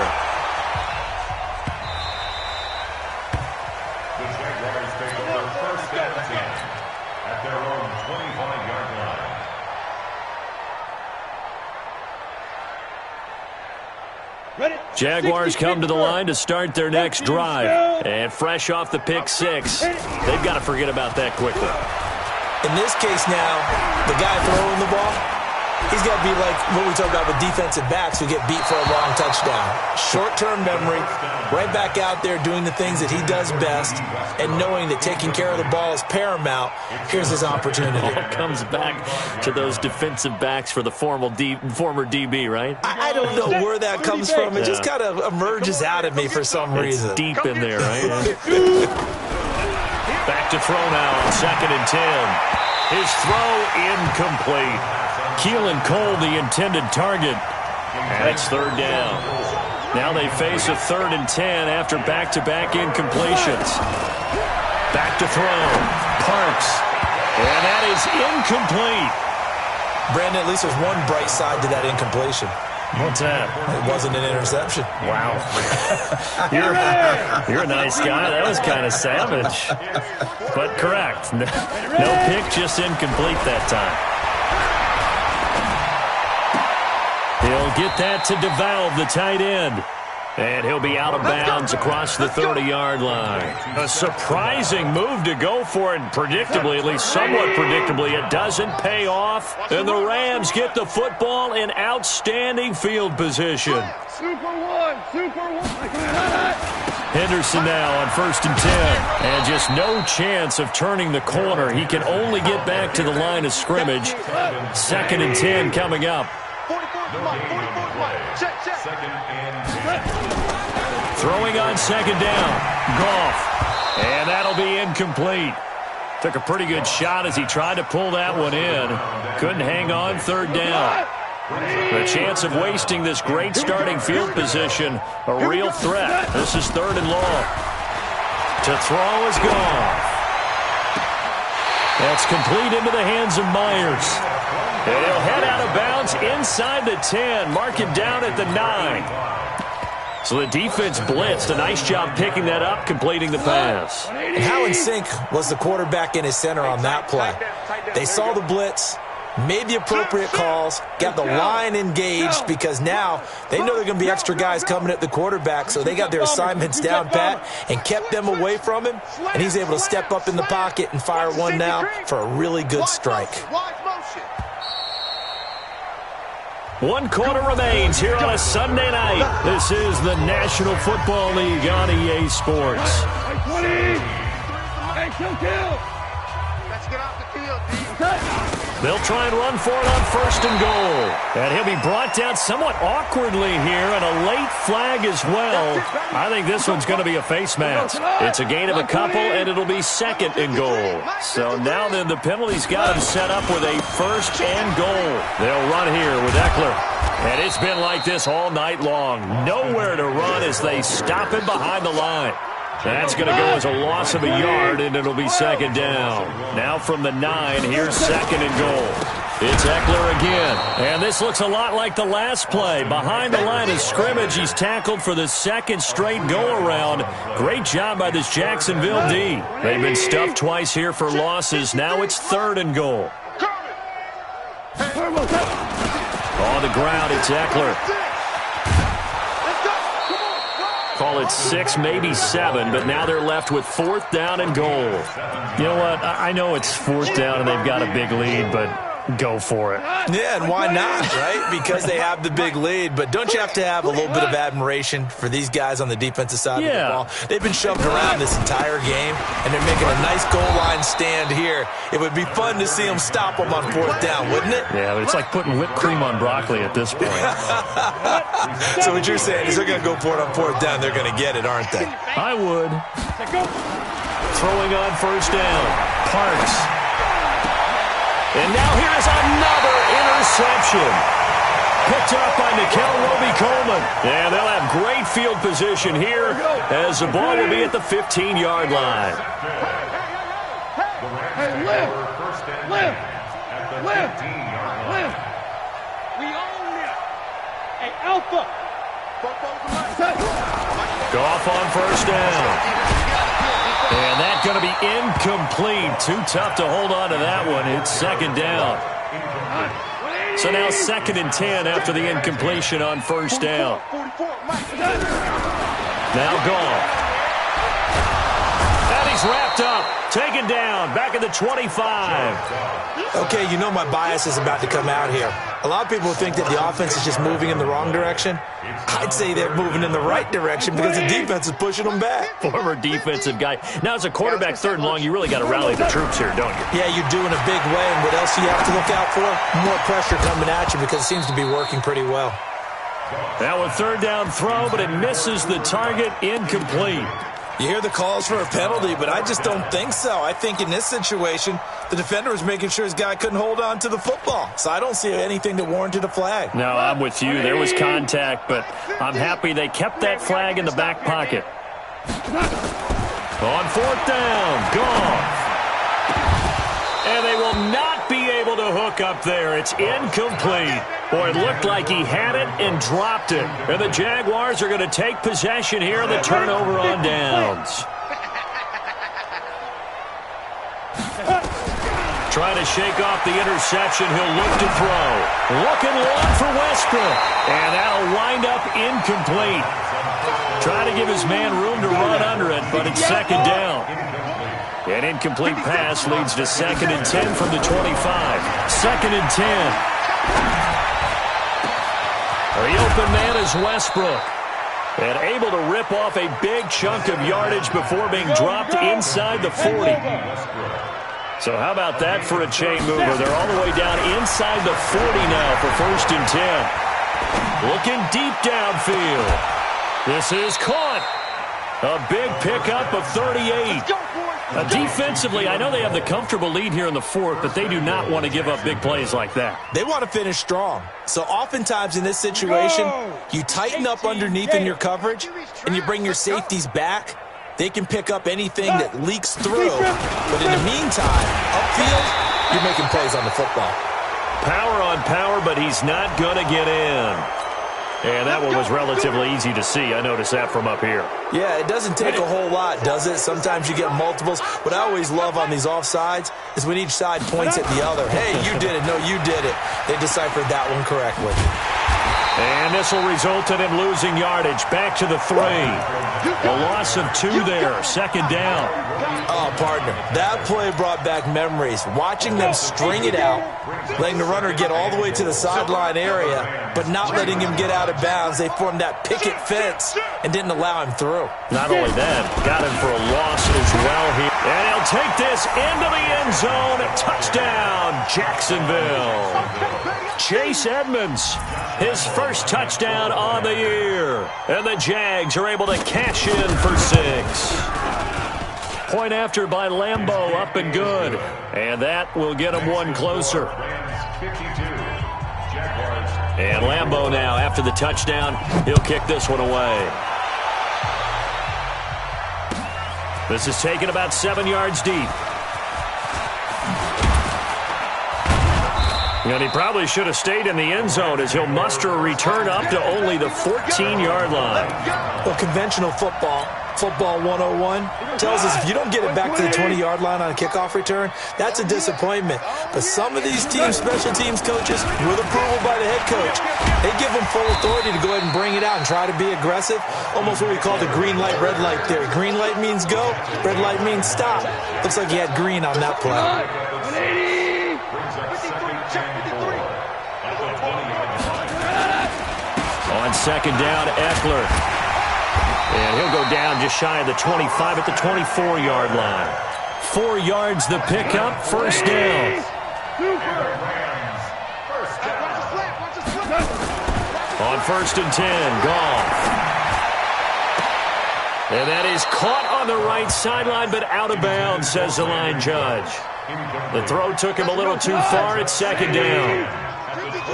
The Jaguars take over first and 10 at their own 25-yard line. Jaguars come to the line to start their next drive. And fresh off the pick 6, they've got to forget about that quickly. In this case now, the guy throwing the ball, he's got to be like what we talk about with defensive backs who get beat for a long touchdown. Short-term memory, right back out there doing the things that he does best, and knowing that taking care of the ball is paramount. Here's his opportunity. All comes back to those defensive backs for the former DB, right? I don't know where that comes from. It just kind of emerges out of me for some reason. It's deep in there, right? Back to throw now on 2nd and 10. His throw incomplete. Keelan Cole, the intended target. And it's 3rd down. Now they face a 3rd and 10 after back-to-back incompletions. Back to throw. Parks. And that is incomplete. Brandon, at least there's one bright side to that incompletion. What's that? It wasn't an interception. Wow. You're a nice guy. That was kind of savage. But correct. No pick, just incomplete that time. He'll get that to DeValve, the tight end. And he'll be out of bounds across the 30-yard line. A surprising move to go for it, predictably, at least somewhat predictably. It doesn't pay off, and the Rams get the football in outstanding field position. Super one. Henderson now on 1st and 10. And just no chance of turning the corner. He can only get back to the line of scrimmage. 2nd and 10 coming up. 44. Second and 10. Throwing on 2nd down. Goff. And that'll be incomplete. Took a pretty good shot as he tried to pull that one in. Couldn't hang on 3rd down. The chance of wasting this great starting field position, a real threat. This is 3rd and long. To throw is gone. That's complete into the hands of Myers. And he'll head out of bounds inside the 10. Mark it down at the 9. So the defense blitzed. A nice job picking that up, completing the pass. And how in sync was the quarterback in his center on that play? They saw the blitz, made the appropriate calls, got the line engaged because now they know there are going to be extra guys coming at the quarterback, so they got their assignments down pat and kept them away from him, and he's able to step up in the pocket and fire one now for a really good strike. 1 quarter remains here on a Sunday night. This is the National Football League on EA Sports. 20. Hey, kill. Let's get off the field. They'll try and run for it on 1st and goal. And he'll be brought down somewhat awkwardly here, and a late flag as well. I think this one's going to be a face mask. It's a gain of a couple, and it'll be 2nd and goal. So now then the penalty's got him set up with a 1st and goal. They'll run here with Eckler. And it's been like this all night long. Nowhere to run as they stop him behind the line. That's going to go as a loss of a yard, and it'll be second down. Now from the 9, here's second and goal. It's Ekeler again, and this looks a lot like the last play. Behind the line of scrimmage, he's tackled for the second straight go-around. Great job by this Jacksonville D. They've been stuffed twice here for losses. Now it's third and goal. On the ground, it's Ekeler. Call it 6, maybe 7, but now they're left with fourth down and goal. You know what? I know it's fourth down and they've got a big lead, but go for it. Yeah, and why not, right? Because they have the big lead. But don't you have to have a little bit of admiration for these guys on the defensive side of the ball? They've been shoved around this entire game, and they're making a nice goal line stand here. It would be fun to see them stop them on fourth down, wouldn't it? Yeah, but it's like putting whipped cream on broccoli at this point. So what you're saying is they're going to go for it on fourth down. They're going to get it, aren't they? I would. Throwing on first down. Parks. And now here's another interception. Picked up by Nikel Roby-Coleman. And they'll have great field position here as the ball will be at the 15-yard line. Hey, live! We own it! Hey, Alpha! Goff on first down. And that's going to be incomplete. Too tough to hold on to that one. It's second down. So now second and 10 after the incompletion on first down. Now Goff. And he's wrapped up. Taken down. Back at the 25. Okay, you know my bias is about to come out here. A lot of people think that the offense is just moving in the wrong direction. I'd say they're moving in the right direction because the defense is pushing them back. Former defensive guy. Now, as a quarterback, third and long, you really got to rally the troops here, don't you? Yeah, you do in a big way. And what else do you have to look out for? More pressure coming at you because it seems to be working pretty well. Now a third down throw, but it misses the target. Incomplete. You hear the calls for a penalty, but I just don't think so. I think in this situation, the defender was making sure his guy couldn't hold on to the football. So I don't see anything that warranted a flag. No, I'm with you. There was contact, but I'm happy they kept that flag in the back pocket. On fourth down, Goff. And they will not be able to hook up there. It's incomplete. Boy, it looked like he had it and dropped it. And the Jaguars are going to take possession here on the turnover on downs. Trying to shake off the interception. He'll look to throw. Looking long for Westbrook. And that'll wind up incomplete. Trying to give his man room to run under it, but it's second down. An incomplete pass leads to second and 10 from the 25. Second and 10. The open man is Westbrook. And able to rip off a big chunk of yardage before being dropped inside the 40. So how about that for a chain mover? They're all the way down inside the 40 now for first and 10. Looking deep downfield. This is caught. A big pickup of 38. Defensively, I know they have the comfortable lead here in the fourth, but they do not want to give up big plays like that. They want to finish strong. So oftentimes in this situation, you tighten up underneath in your coverage, and you bring your safeties back. They can pick up anything that leaks through. But in the meantime, upfield, you're making plays on the football. Power on power, but he's not going to get in. And that one was relatively easy to see. I noticed that from up here. Yeah, it doesn't take a whole lot, does it? Sometimes you get multiples. What I always love on these offsides is when each side points at the other. Hey, you did it. No, you did it. They deciphered that one correctly. And this will result in him losing yardage. Back to the 3. A loss of 2 there. Second down. Oh, partner, that play brought back memories. Watching them string it out, letting the runner get all the way to the sideline area, but not letting him get out of bounds. They formed that picket fence and didn't allow him through. Not only that, got him for a loss as well here. And he'll take this into the end zone. A touchdown, Jacksonville. Chase Edmonds, his first touchdown on the year. And the Jags are able to cash in for 6. Point after by Lambeau, up and good. And that will get him one closer. And Lambeau now, after the touchdown, he'll kick this one away. This is taken about 7 yards deep. And he probably should have stayed in the end zone as he'll muster a return up to only the 14-yard line. Well, conventional football 101, tells us if you don't get it back to the 20-yard line on a kickoff return, that's a disappointment. But some of these teams, special teams coaches, with approval by the head coach, they give them full authority to go ahead and bring it out and try to be aggressive. Almost what we call the green light, red light theory. Green light means go, red light means stop. Looks like he had green on that play. 180. On second down, Eckler. And he'll go down just shy of the 25 at the 24-yard line. 4 yards the pickup, first down. On 1st and 10, Goff. And that is caught on the right sideline, but out of bounds, says the line judge. The throw took him a little too far. It's second down.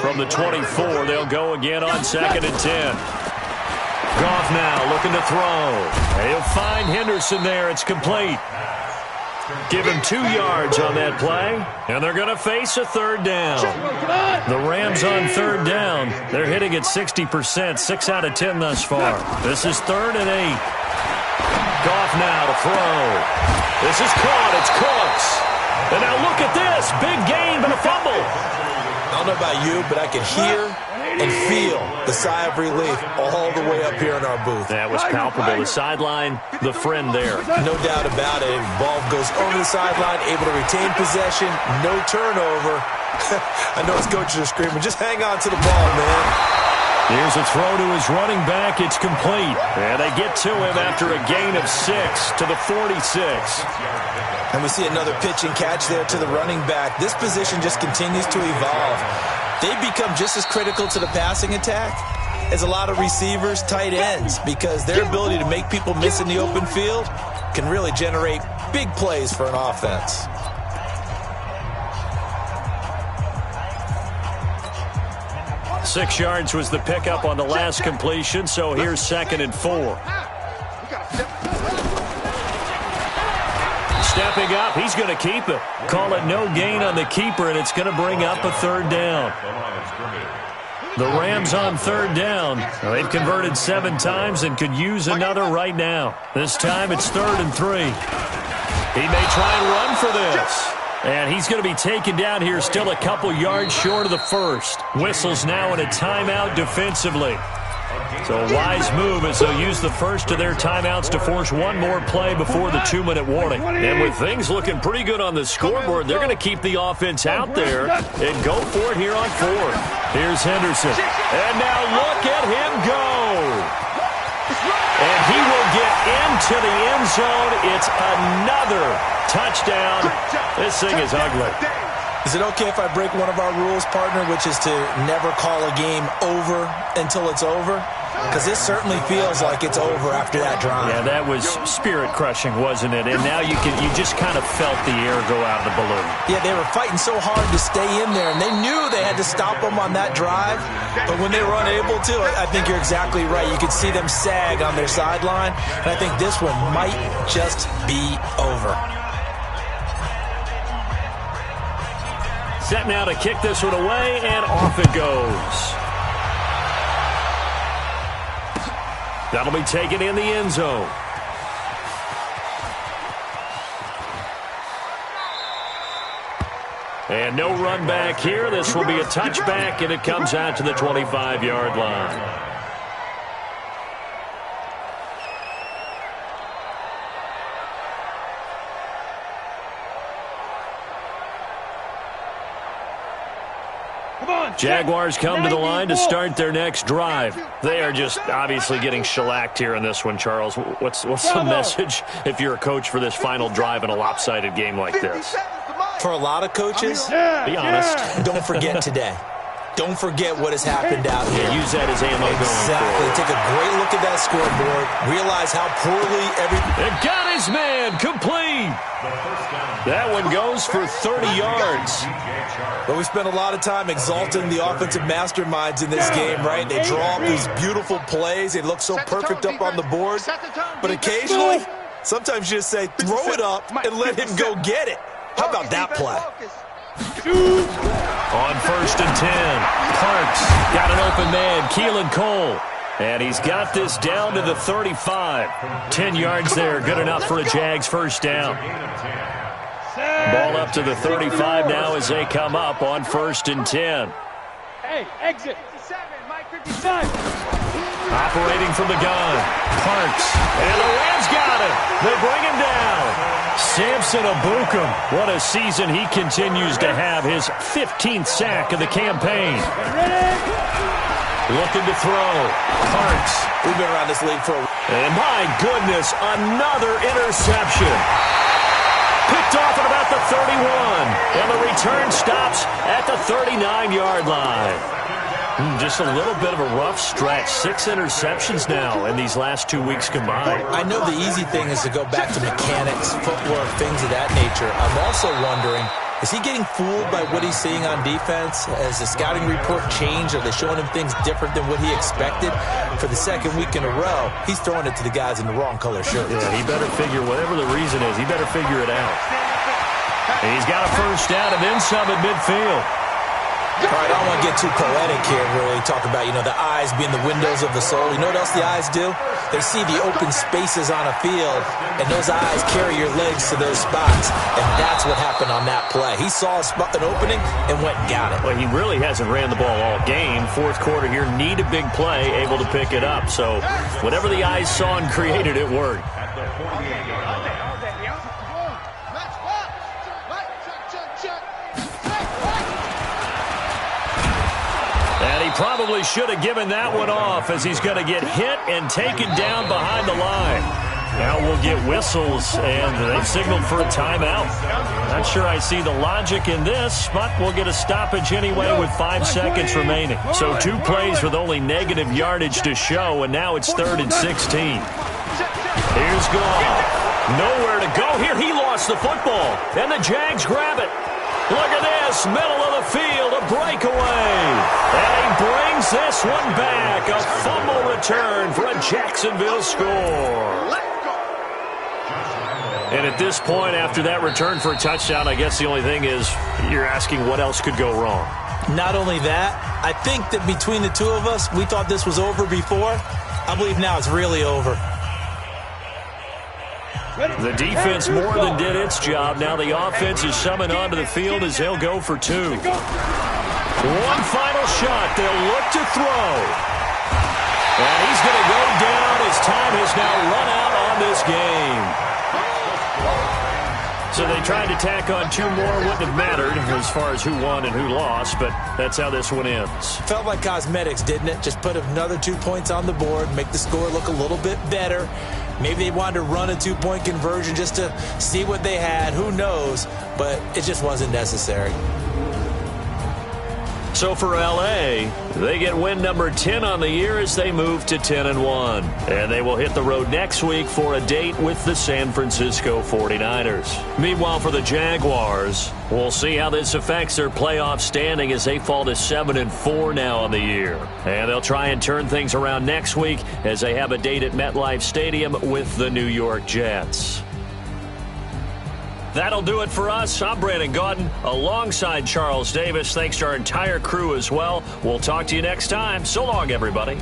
From the 24, they'll go again on 2nd and 10. Goff now looking to throw. He'll find Henderson there. It's complete. Give him 2 yards on that play, and they're going to face a third down. The Rams on third down. They're hitting at 60%, 6 out of 10 thus far. This is 3rd and 8. Goff now to throw. This is caught. It's Cooks. And now look at this. Big gain, but a fumble. I don't know about you, but I can hear and feel the sigh of relief all the way up here in our booth. That was palpable. The sideline, the friend there. No doubt about it. Ball goes over the sideline, able to retain possession, no turnover. I know his coaches are screaming, just hang on to the ball, man. Here's a throw to his running back. It's complete. And they get to him after a gain of 6 to the 46. And we see another pitch and catch there to the running back. This position just continues to evolve. They become just as critical to the passing attack as a lot of receivers, tight ends, because their ability to make people miss in the open field can really generate big plays for an offense. Six yards was the pickup on the last completion, so here's 2nd and 4. Stepping up, he's going to keep it. Call it no gain on the keeper, and it's going to bring up a third down. The Rams on third down. They've converted 7 times and could use another right now. This time it's 3rd and 3. He may try and run for this. And he's going to be taken down here still a couple yards short of the first. Whistles now in a timeout defensively. So a wise move as they'll use the first of their timeouts to force one more play before the 2-minute warning. And with things looking pretty good on the scoreboard, they're going to keep the offense out there and go for it here on 4th. Here's Henderson. And now look at him go. And he will get into the end zone. It's another touchdown. This thing is ugly. Is it okay if I break one of our rules, partner, which is to never call a game over until it's over? Because this certainly feels like it's over after that drive. Yeah, that was spirit-crushing, wasn't it? And now you just kind of felt the air go out of the balloon. Yeah, they were fighting so hard to stay in there, and they knew they had to stop them on that drive. But when they were unable to, I think you're exactly right. You could see them sag on their sideline, and I think this one might just be over. Set now to kick this one away, and off it goes. That'll be taken in the end zone. And no run back here. This will be a touchback, and it comes out to the 25-yard line. Jaguars come to the line to start their next drive. They are just obviously getting shellacked here in this one, Charles. What's the message if you're a coach for this final drive in a lopsided game like this? For a lot of coaches, be honest, don't forget today. Don't forget what has happened out here. Yeah, use that as ammo going Exactly. forward. Take a great look at that scoreboard. Realize how poorly And got his man complete. That one goes for 30 yards. But we spent a lot of time exalting the offensive masterminds in this game, right? They draw up these beautiful plays. They look so perfect up on the board. But occasionally, Sometimes you just say, throw it up and let him go get it. How about that play? On 1st and 10, Parks got an open man, Keelan Cole. And he's got this down to the 35. 10 yards there, good enough for a Jags first down. Ball up to the 35 now as they come up on 1st and 10. Hey, exit. 57. Operating from the gun, Parks. And the Rams got him. They bring him down. Samson Ebukam, what a season he continues to have. His 15th sack of the campaign. Looking to throw. Parks. We've been around this league for a... And my goodness, another interception. Picked off at about the 31. And the return stops at the 39-yard line. Just a little bit of a rough stretch. 6 interceptions now in these last 2 weeks combined. I know the easy thing is to go back to mechanics, footwork, things of that nature. I'm also wondering, is he getting fooled by what he's seeing on defense? Has the scouting report changed? Are they showing him things different than what he expected? For the second week in a row, he's throwing it to the guys in the wrong color shirts. Yeah, he better figure, whatever the reason is, he better figure it out. And he's got a first down and then some at midfield. All right, I don't want to get too poetic here, really. Talk about, the eyes being the windows of the soul. You know what else the eyes do? They see the open spaces on a field, and those eyes carry your legs to those spots. And that's what happened on that play. He saw an opening and went and got it. Well, he really hasn't ran the ball all game. Fourth quarter here, need a big play, able to pick it up. So whatever the eyes saw and created, it worked. Probably should have given that one off as he's going to get hit and taken down behind the line. Now we'll get whistles, and they've signaled for a timeout. Not sure I see the logic in this, but we'll get a stoppage anyway with 5 seconds remaining. So 2 plays with only negative yardage to show, and now it's 3rd and 16. Here's Goff. Nowhere to go here. He lost the football, and the Jags grab it. Look at this, middle of the field, a breakaway. And he brings this one back, a fumble return for a Jacksonville score. And at this point, after that return for a touchdown, I guess the only thing is you're asking what else could go wrong. Not only that, I think that between the two of us, we thought this was over before. I believe now it's really over. The defense more than did its job. Now the offense is summoned onto the field as they'll go for 2. One final shot. They'll look to throw. And he's going to go down. His time has now run out on this game. So they tried to tack on 2 more. Wouldn't have mattered as far as who won and who lost, but that's how this one ends. Felt like cosmetics, didn't it? Just put another 2 points on the board, make the score look a little bit better. Maybe they wanted to run a 2-point conversion just to see what they had. Who knows? But it just wasn't necessary. So for L.A., they get win number 10 on the year as they move to 10-1. And they will hit the road next week for a date with the San Francisco 49ers. Meanwhile, for the Jaguars, we'll see how this affects their playoff standing as they fall to 7-4 now on the year. And they'll try and turn things around next week as they have a date at MetLife Stadium with the New York Jets. That'll do it for us. I'm Brandon Gaudin alongside Charles Davis. Thanks to our entire crew as well. We'll talk to you next time. So long, everybody.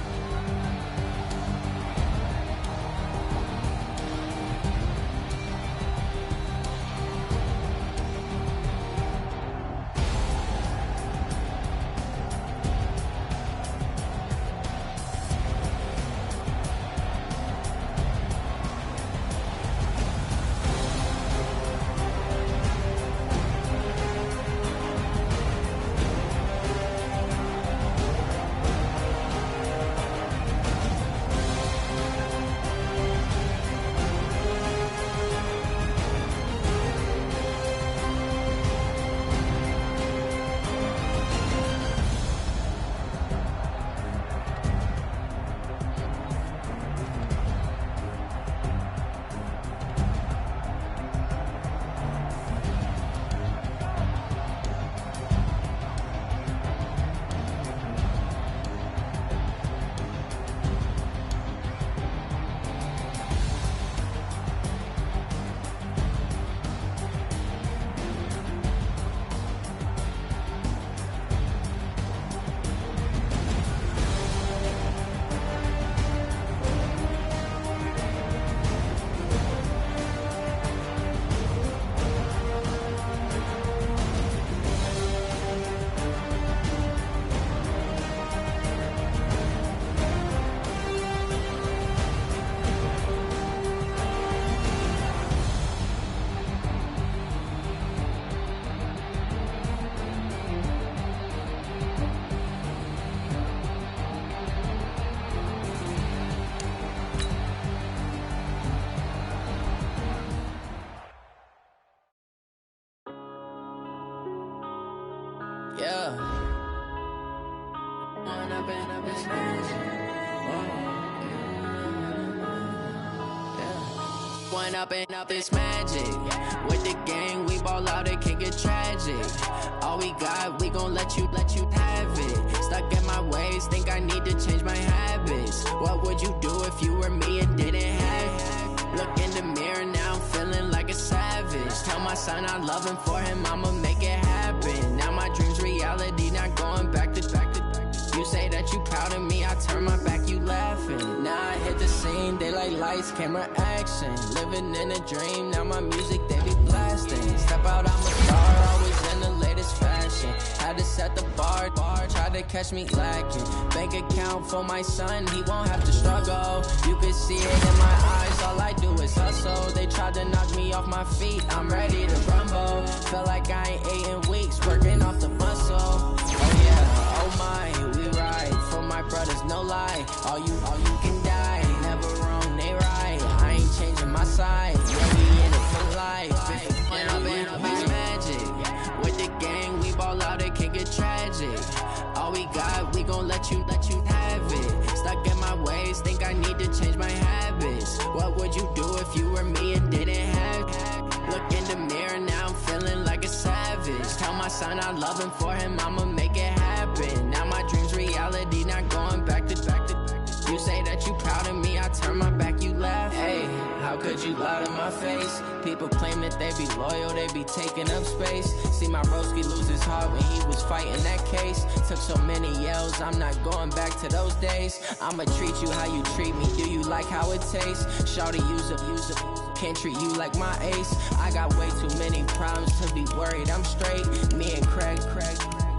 it's magic. One up and up, it's magic. With the gang, we ball out, it can get tragic. All we got, we gon' let you have it. Stuck in my ways, think I need to change my habits. What would you do if you were me and didn't have it? Look in the mirror, now I'm feeling like a savage. Tell my son I love him, for him I'ma make it happen. Now my dream's reality, not going back to. You say that you proud of me, I turn my back, you laughing. Now I hit the scene, they like lights, camera, action. Living in a dream, now my music, they be blasting. Step out, I'm a star, always in the latest fashion. Had to set the bar, tried to catch me lacking. Bank account for my son, he won't have to struggle. You can see it in my eyes, all I do is hustle. They tried to knock me off my feet, I'm ready to rumble. Feel like I ain't ate in weeks, working off the muscle. Oh yeah, oh my, we ride for my brothers, no lie. All you can die, never wrong, they right. I ain't changing my side, yeah, we in it for life. And I've been magic. With the gang, we ball out, it can get tragic. All we got, we gon' let you have it. Stuck in my ways, think I need to change my habits. What would you do if you were me and didn't have it? Look in the mirror, now I'm feeling like a savage. Tell my son I love him, for him I'ma make it happen. Now my dream's reality, not going back to. You say that you proud of me, I turn my back, you laugh. Hey, how could you lie to my face? People claim that they be loyal, they be taking up space. See my broski lose his heart when he was fighting that case. Took so many yells, I'm not going back to those days. I'ma treat you how you treat me, do you like how it tastes? Shawty, use up, can't treat you like my ace. I got way too many problems to be worried, I'm straight. Me and Craig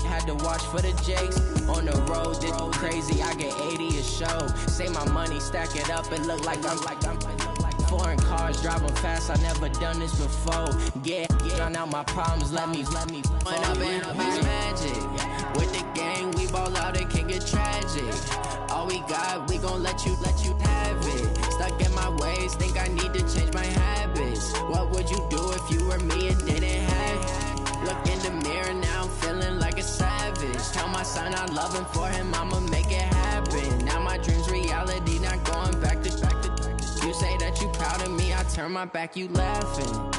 had to watch for the Jakes. On the road, this crazy, I get 80 a show. Say my money, stack it up, and look like I'm foreign cars, driving fast, I never done this before. Yeah, drown out my problems, let me One up and up, it's magic. With the gang, we ball out, it can get tragic. All we got, we gon' let you have it. Stuck in my ways, think I need to change my habits. What would you do if you were me and didn't have it? Look in the mirror, now I'm feeling like a savage. Tell my son I love him, for him I'ma make it happen. Now my dream's reality, not going back to. You say that you proud of me, I turn my back, you laughing.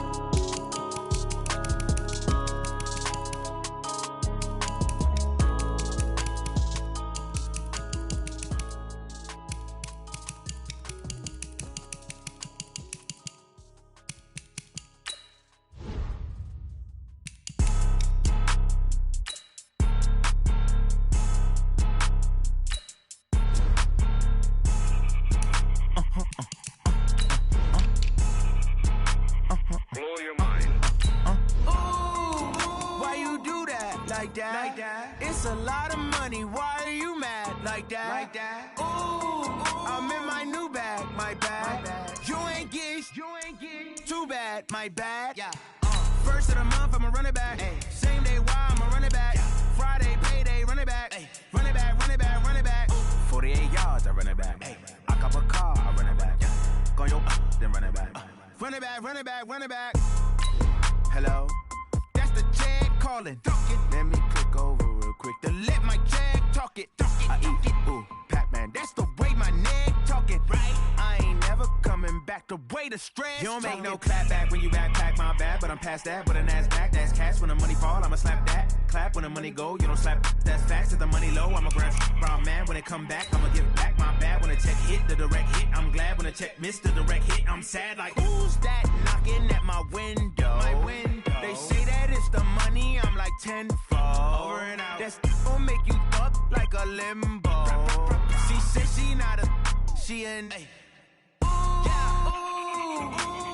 It's a lot of money, why are you mad like that? Ooh, I'm in my new bag, my bad. You ain't get too bad, my bad. First of the month, I'ma run it back. Same day, why I'ma run it back. Friday, payday, run it back. Run it back, run it back, run it back. 48 yards, I run it back. I cop a car, I run it back. Go yo, then run it back. Run it back, run it back, run it back. Hello? That's the check calling. Let me click over real quick to let my check talk it. I eat it, ooh, Pac-Man. That's the way my neck talking. Right? I ain't never coming back the way the stress. You don't make no clap back when you backpack, my bad, but I'm past that. But a NASDAQ, that's cash. When the money fall, I'ma slap that. Clap when the money go, you don't slap. That's fast. If the money low, I'ma grab brown man. When it come back, I'ma give back my bad. When the check hit, the direct hit. I'm glad when the check missed the direct hit. I'm sad like, who's that knocking at my window? They say that it's the money, I'm like tenfold. Over and out. That's gon' make you up like a limbo. She said she not a, she an. Ooh,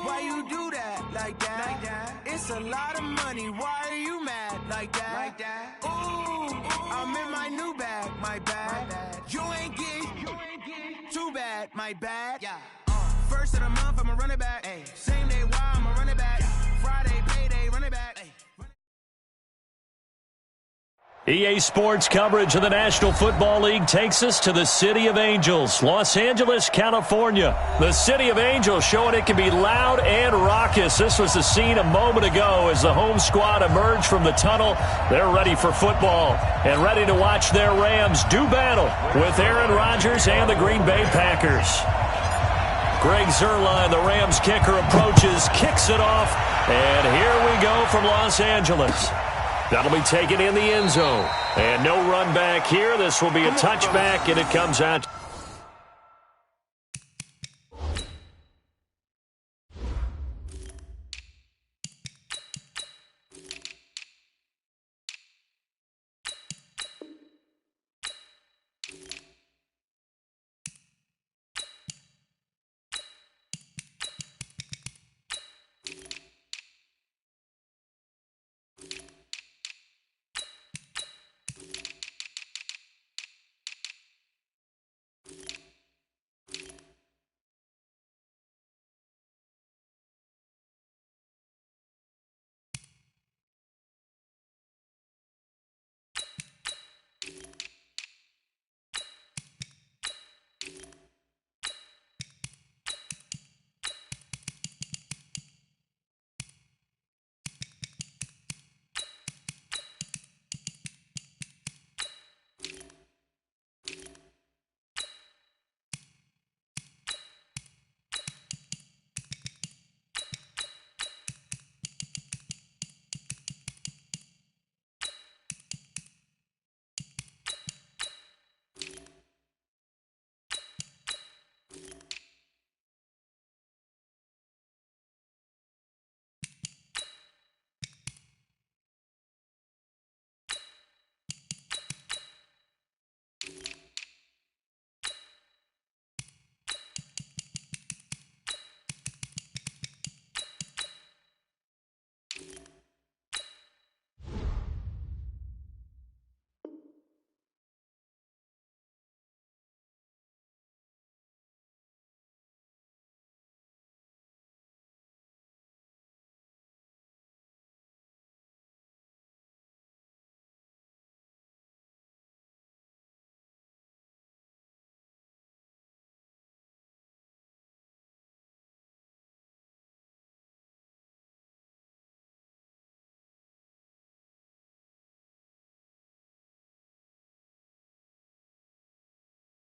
why you do that like that? It's a lot of money, why are you mad like that? Ooh, I'm in my new bag, my bad. You ain't get too bad, my bad. First of the month, I'ma run it back. Same day, why I'ma run it back. Friday, payday, run it back. EA Sports coverage of the National Football League takes us to the City of Angels, Los Angeles, California. The City of Angels showing it can be loud and raucous. This was the scene a moment ago as the home squad emerged from the tunnel. They're ready for football and ready to watch their Rams do battle with Aaron Rodgers and the Green Bay Packers. Greg Zuerlein, the Rams kicker, approaches, kicks it off, and here we go from Los Angeles. That'll be taken in the end zone. And no run back here. This will be a touchback, and it comes out.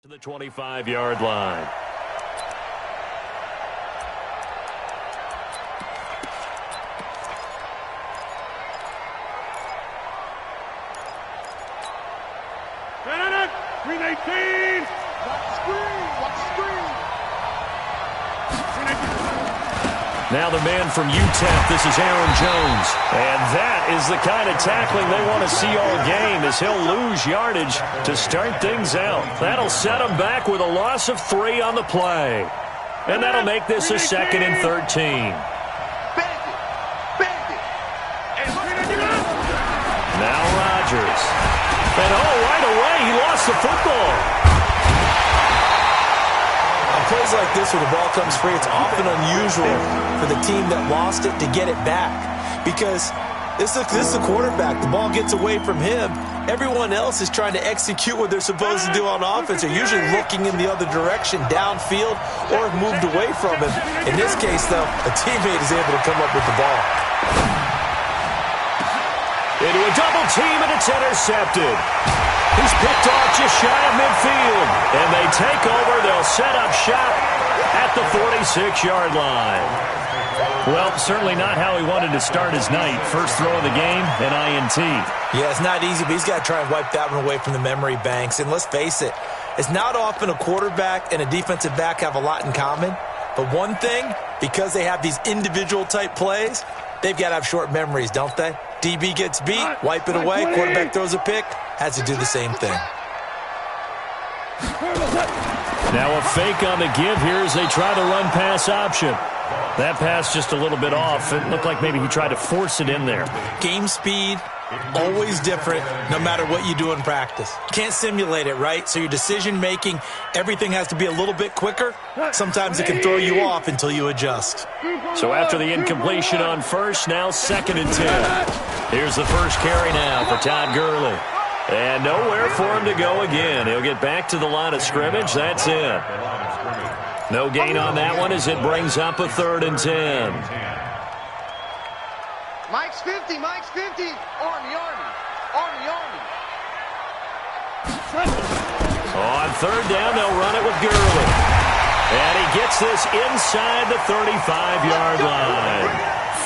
To the 25-yard line. Green 18! Watch screen! Now the man from UTEP, this is Aaron Jones. And that is the kind of tackling they want to see all game as he'll lose yardage to start things out. That'll set him back with a loss of 3 on the play. And that'll make this a 2nd and 13. Now Rodgers. And right away, he lost the football. Plays like this where the ball comes free, it's often unusual for the team that lost it to get it back because this is the quarterback. The ball gets away from him. Everyone else is trying to execute what they're supposed to do on offense. They're usually looking in the other direction, downfield, or have moved away from him. In this case, though, a teammate is able to come up with the ball. Into a double team, and it's intercepted. He's picked off just shy of midfield. And they take over. They'll set up shop at the 46-yard line. Well, certainly not how he wanted to start his night. First throw of the game, an INT. Yeah, it's not easy, but he's got to try and wipe that one away from the memory banks. And let's face it, it's not often a quarterback and a defensive back have a lot in common. But one thing, because they have these individual-type plays, they've got to have short memories, don't they? DB gets beat, wipe it away, quarterback throws a pick, has to do the same thing. Now a fake on the give here as they try the run-pass option. That pass just a little bit off. It looked like maybe he tried to force it in there. Game speed, always different, no matter what you do in practice. Can't simulate it, right? So your decision-making, everything has to be a little bit quicker. Sometimes it can throw you off until you adjust. So after the incompletion on first, now 2nd and 10. Here's the first carry now for Todd Gurley. And nowhere for him to go again. He'll get back to the line of scrimmage. That's it. No gain on that one as it brings up a 3rd and 10. Mike's 50, Mike's 50. Army, Army, Army, Army. On 3rd down, they'll run it with Gurley. And he gets this inside the 35-yard line.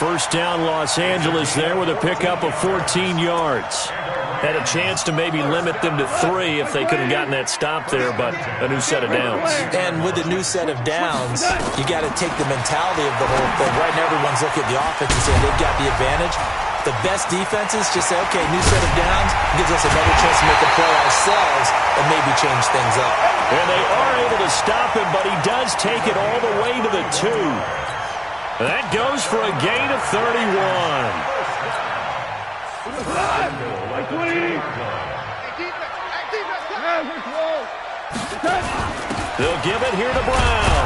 1st down, Los Angeles there with a pickup of 14 yards. Had a chance to maybe limit them to 3 if they could have gotten that stop there, but a new set of downs. And with the new set of downs, you got to take the mentality of the whole thing. Right now, everyone's looking at the offense and saying they've got the advantage. The best defenses just say, okay, new set of downs gives us another chance to make a play ourselves and maybe change things up. And they are able to stop him, but he does take it all the way to the 2. That goes for a gain of 31. They'll give it here to Brown.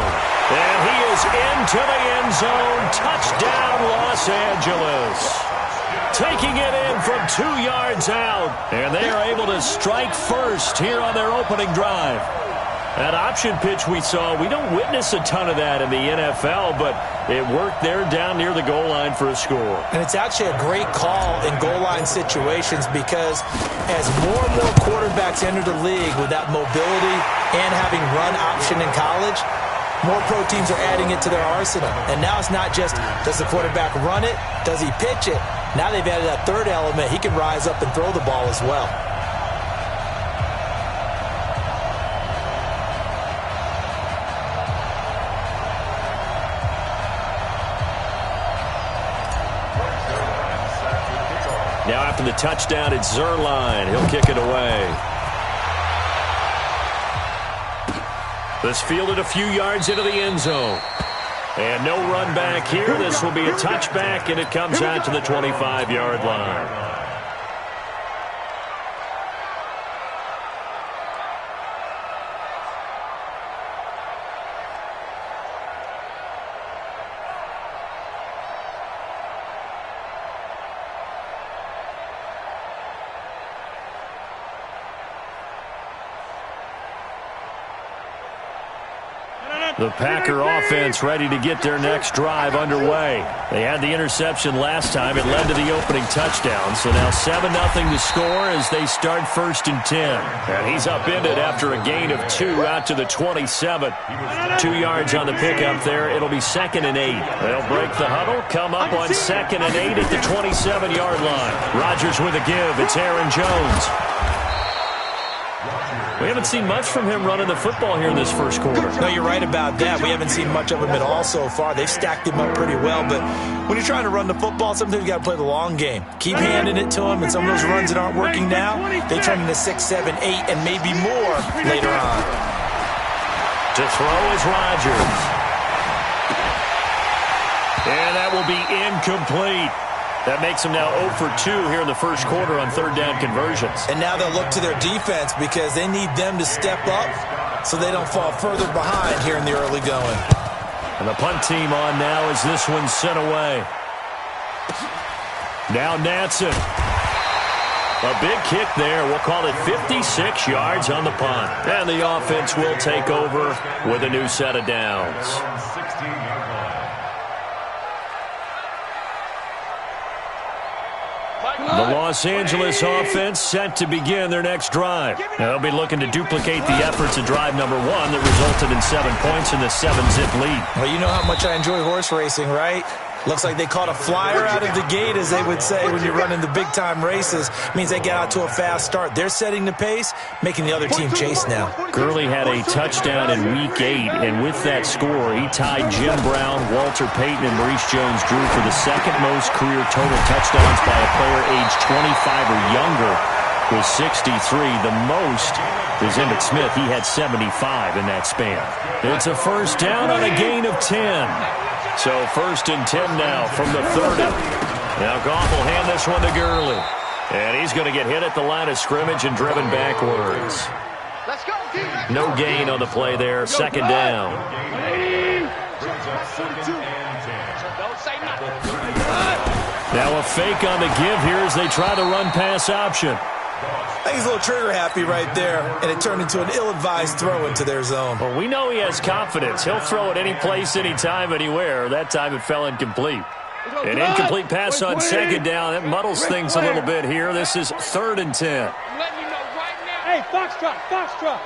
And he is into the end zone. Touchdown, Los Angeles. Taking it in from 2 yards out. And they are able to strike first here on their opening drive. That option pitch we saw, we don't witness a ton of that in the NFL, but it worked there down near the goal line for a score. And it's actually a great call in goal line situations because as more and more quarterbacks enter the league with that mobility and having run option in college, more pro teams are adding it to their arsenal. And now it's not just, does the quarterback run it? Does he pitch it? Now they've added that 3rd element. He can rise up and throw the ball as well. Now after the touchdown, it's Zuerlein. He'll kick it away. This fielded a few yards into the end zone. And no run back here. This will be a touchback, and it comes out to the 25-yard line. The Packer offense ready to get their next drive underway. They had the interception last time. It led to the opening touchdown. So now 7-0 to score as they start 1st and 10. And he's upended after a gain of 2 out to the 27. 2 yards on the pickup there. It'll be 2nd and 8. They'll break the huddle, come up on 2nd and 8 at the 27-yard line. Rodgers with a give. It's Aaron Jones. We haven't seen much from him running the football here in this first quarter. No, you're right about that. We haven't seen much of him at all so far. They've stacked him up pretty well, but when you're trying to run the football, sometimes you got to play the long game. Keep handing it to him, and some of those runs that aren't working now, they turn into 6, 7, 8, and maybe more later on. To throw is Rodgers. And that will be incomplete. That makes them now 0 for 2 here in the first quarter on 3rd down conversions. And now they'll look to their defense because they need them to step up so they don't fall further behind here in the early going. And the punt team on now as this one's sent away. Now Natson. A big kick there. We'll call it 56 yards on the punt. And the offense will take over with a new set of downs. The Los Angeles offense set to begin their next drive. Now they'll be looking to duplicate the efforts of drive number 1 that resulted in 7 points in the 7-zip lead. Well, you know how much I enjoy horse racing, right? Looks like they caught a flyer out of the gate, as they would say when you're running the big-time races. Means they get out to a fast start. They're setting the pace, making the other team chase now. Gurley had a touchdown in Week 8, and with that score, he tied Jim Brown, Walter Payton, and Maurice Jones-Drew for the 2nd most career total touchdowns by a player aged 25 or younger with 63. The most is Emmitt Smith. He had 75 in that span. It's a first down on a gain of 10. So 1st and 10 now from the 30. Now Goff will hand this one to Gurley. And he's going to get hit at the line of scrimmage and driven backwards. Let's go, team. No gain on the play there. 2nd down. Don't say nothing. Now a fake on the give here as they try the run-pass option. I think he's a little trigger happy right there, and it turned into an ill-advised throw into their zone. Well, we know he has confidence. He'll throw it any place, anytime, anywhere. That time it fell incomplete. An incomplete pass on second down. That muddles things a little bit here. This is 3rd and 10. Hey, Foxtrot, Foxtrot.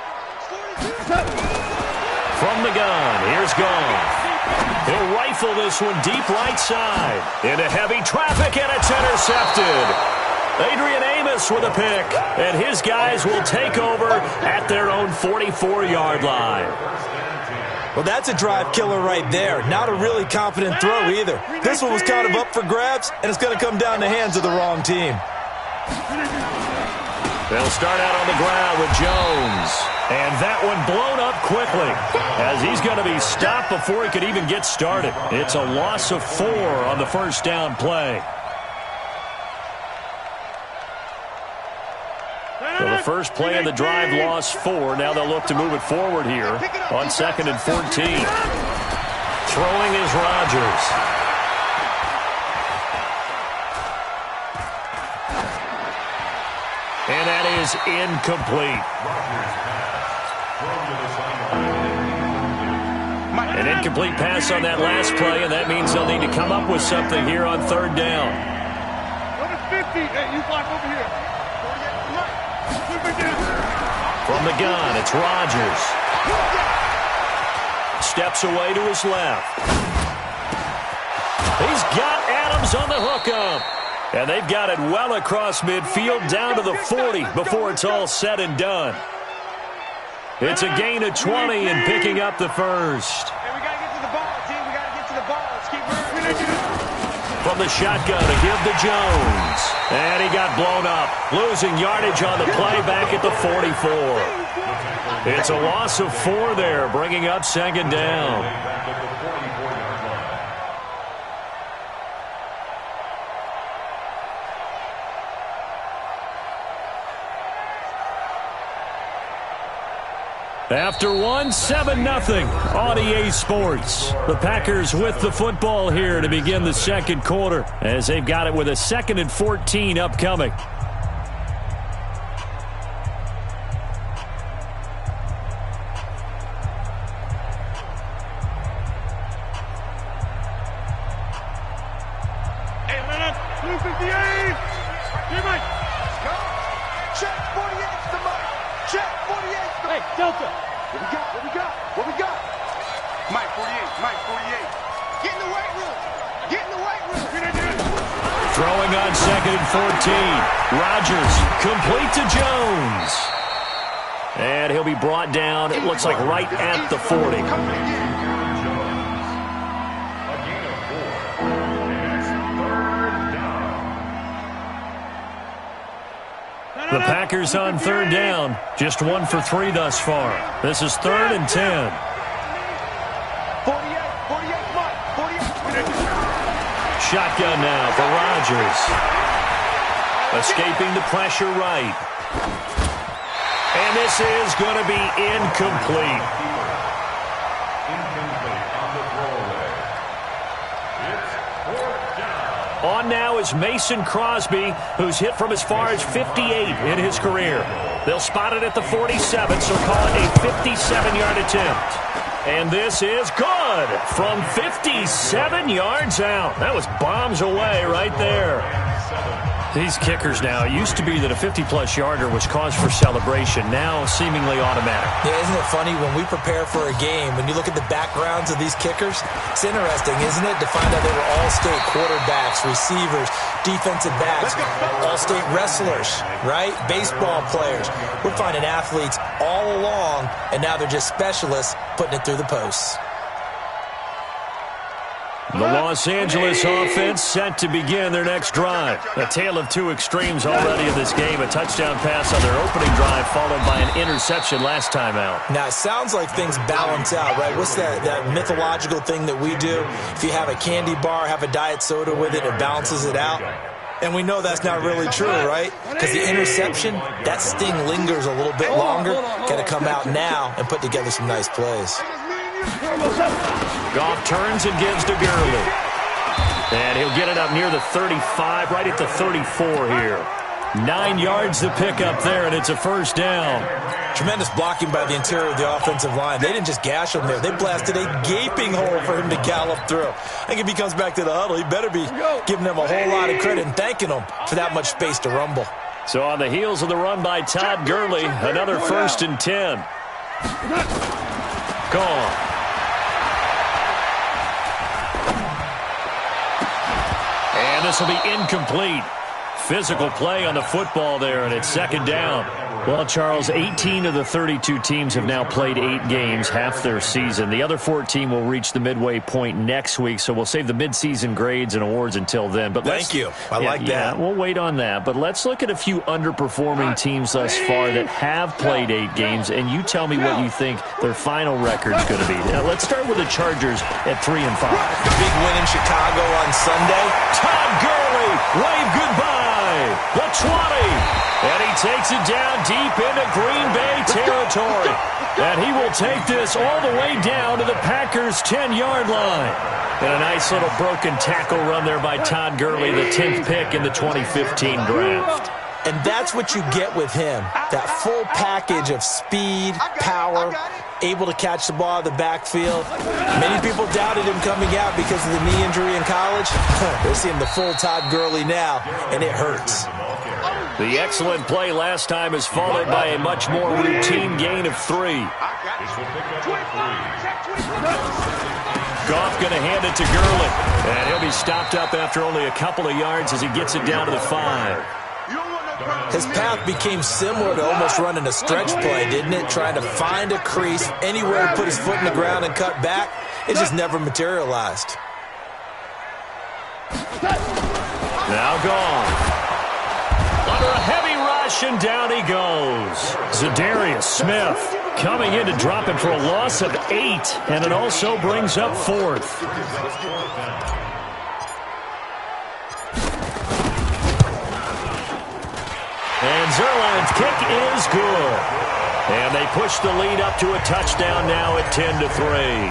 From the gun, here's Goff. He'll rifle this one deep right side. Into heavy traffic, and it's intercepted. Adrian Amos with a pick, and his guys will take over at their own 44-yard line. Well, that's a drive killer right there. Not a really confident throw either. This one was kind of up for grabs, and it's going to come down the hands of the wrong team. They'll start out on the ground with Jones. And that one blown up quickly as he's going to be stopped before he could even get started. It's a loss of 4 on the first down play. So the first play of the drive lost 4. Now they'll look to move it forward here on 2nd and 14. Throwing is Rodgers. And that is incomplete. An incomplete pass on that last play, and that means they'll need to come up with something here on 3rd down. Number 50. Hey, you block over here. From the gun, it's Rodgers. Steps away to his left. He's got Adams on the hookup. And they've got it well across midfield down to the 40 before it's all said and done. It's a gain of 20 and picking up the first. Hey, we got to get to the ball, team. We got to get to the ball. Let's keep moving. From the shotgun to give to Jones. And he got blown up. Losing yardage on the play back at the 44. It's a loss of 4 there, bringing up 2nd down. After 7-0 on EA Sports. The Packers with the football here to begin the 2nd quarter as they've got it with a 2nd and 14 upcoming. Hey, man, blue 58. Here, Mike. Go. Check 48's the Mike. Check 48's the Hey, Delta. What we got? What we got? What we got? Mike 48. Mike 48. Get in the weight room. Get in the weight room. Throwing on 2nd and 14. Rodgers complete to Jones. And he'll be brought down, it looks like right at the 40. The Packers on 3rd down. Just 1 for 3 thus far. This is 3rd and 10. 48, Mike, 48. Shotgun now for Rodgers. Escaping the pressure right. And this is going to be incomplete. On now is Mason Crosby, who's hit from as far as 58 in his career. They'll spot it at the 47, so call it a 57-yard attempt. And this is good from 57 yards out. That was bombs away right there. These kickers now, it used to be that a 50-plus yarder was cause for celebration, now seemingly automatic. Yeah, isn't it funny when we prepare for a game, when you look at the backgrounds of these kickers, it's interesting, isn't it, to find out they were all-state quarterbacks, receivers, defensive backs, all-state wrestlers, right? Baseball players. We're finding athletes all along, and now they're just specialists putting it through the posts. The Los Angeles offense set to begin their next drive. A tale of 2 extremes already in this game. A touchdown pass on their opening drive followed by an interception last time out. Now, it sounds like things balance out, right? What's that mythological thing that we do? If you have a candy bar, have a diet soda with it, it balances it out. And we know that's not really true, right? Because the interception, that sting lingers a little bit longer. Got to come out now and put together some nice plays. Goff turns and gives to Gurley. And he'll get it up near the 35, right at the 34 here. 9 yards to pick up there, and it's a first down. Tremendous blocking by the interior of the offensive line. They didn't just gash him there. They blasted a gaping hole for him to gallop through. I think if he comes back to the huddle, he better be giving them a whole lot of credit and thanking them for that much space to rumble. So on the heels of the run by Todd Gurley, another 1st and 10. Gone. And this will be incomplete. Physical play on the football there, and it's 2nd down. Well, Charles, 18 of the 32 teams have now played 8 games, half their season. The other 14 will reach the midway point next week, so we'll save the midseason grades and awards until then. But thank you. I like that. Yeah, we'll wait on that. But let's look at a few underperforming teams thus far that have played 8 games, and you tell me what you think their final record's going to be. Now, let's start with the Chargers at 3-5. The big win in Chicago on Sunday. Todd Gurley, wave goodbye. The 20. And he takes it down deep into Green Bay territory. And he will take this all the way down to the Packers' 10-yard line. And a nice little broken tackle run there by Todd Gurley, the 10th pick in the 2015 draft. And that's what you get with him, that full package of speed, power, able to catch the ball out of the backfield. Many people doubted him coming out because of the knee injury in college. They're seeing the full Todd Gurley now, and it hurts. The excellent play last time is followed by a much more routine gain of 3. Goff going to hand it to Gurley. And he'll be stopped up after only a couple of yards as he gets it down to the 5. His path became similar to almost running a stretch play, didn't it? Trying to find a crease, anywhere to put his foot in the ground and cut back. It just never materialized. Now gone. Under a heavy rush, and down he goes. Zadarius Smith coming in to drop him for a loss of 8, and it also brings up 4th. And Zuerlein's kick is good. And they push the lead up to a touchdown now at 10-3.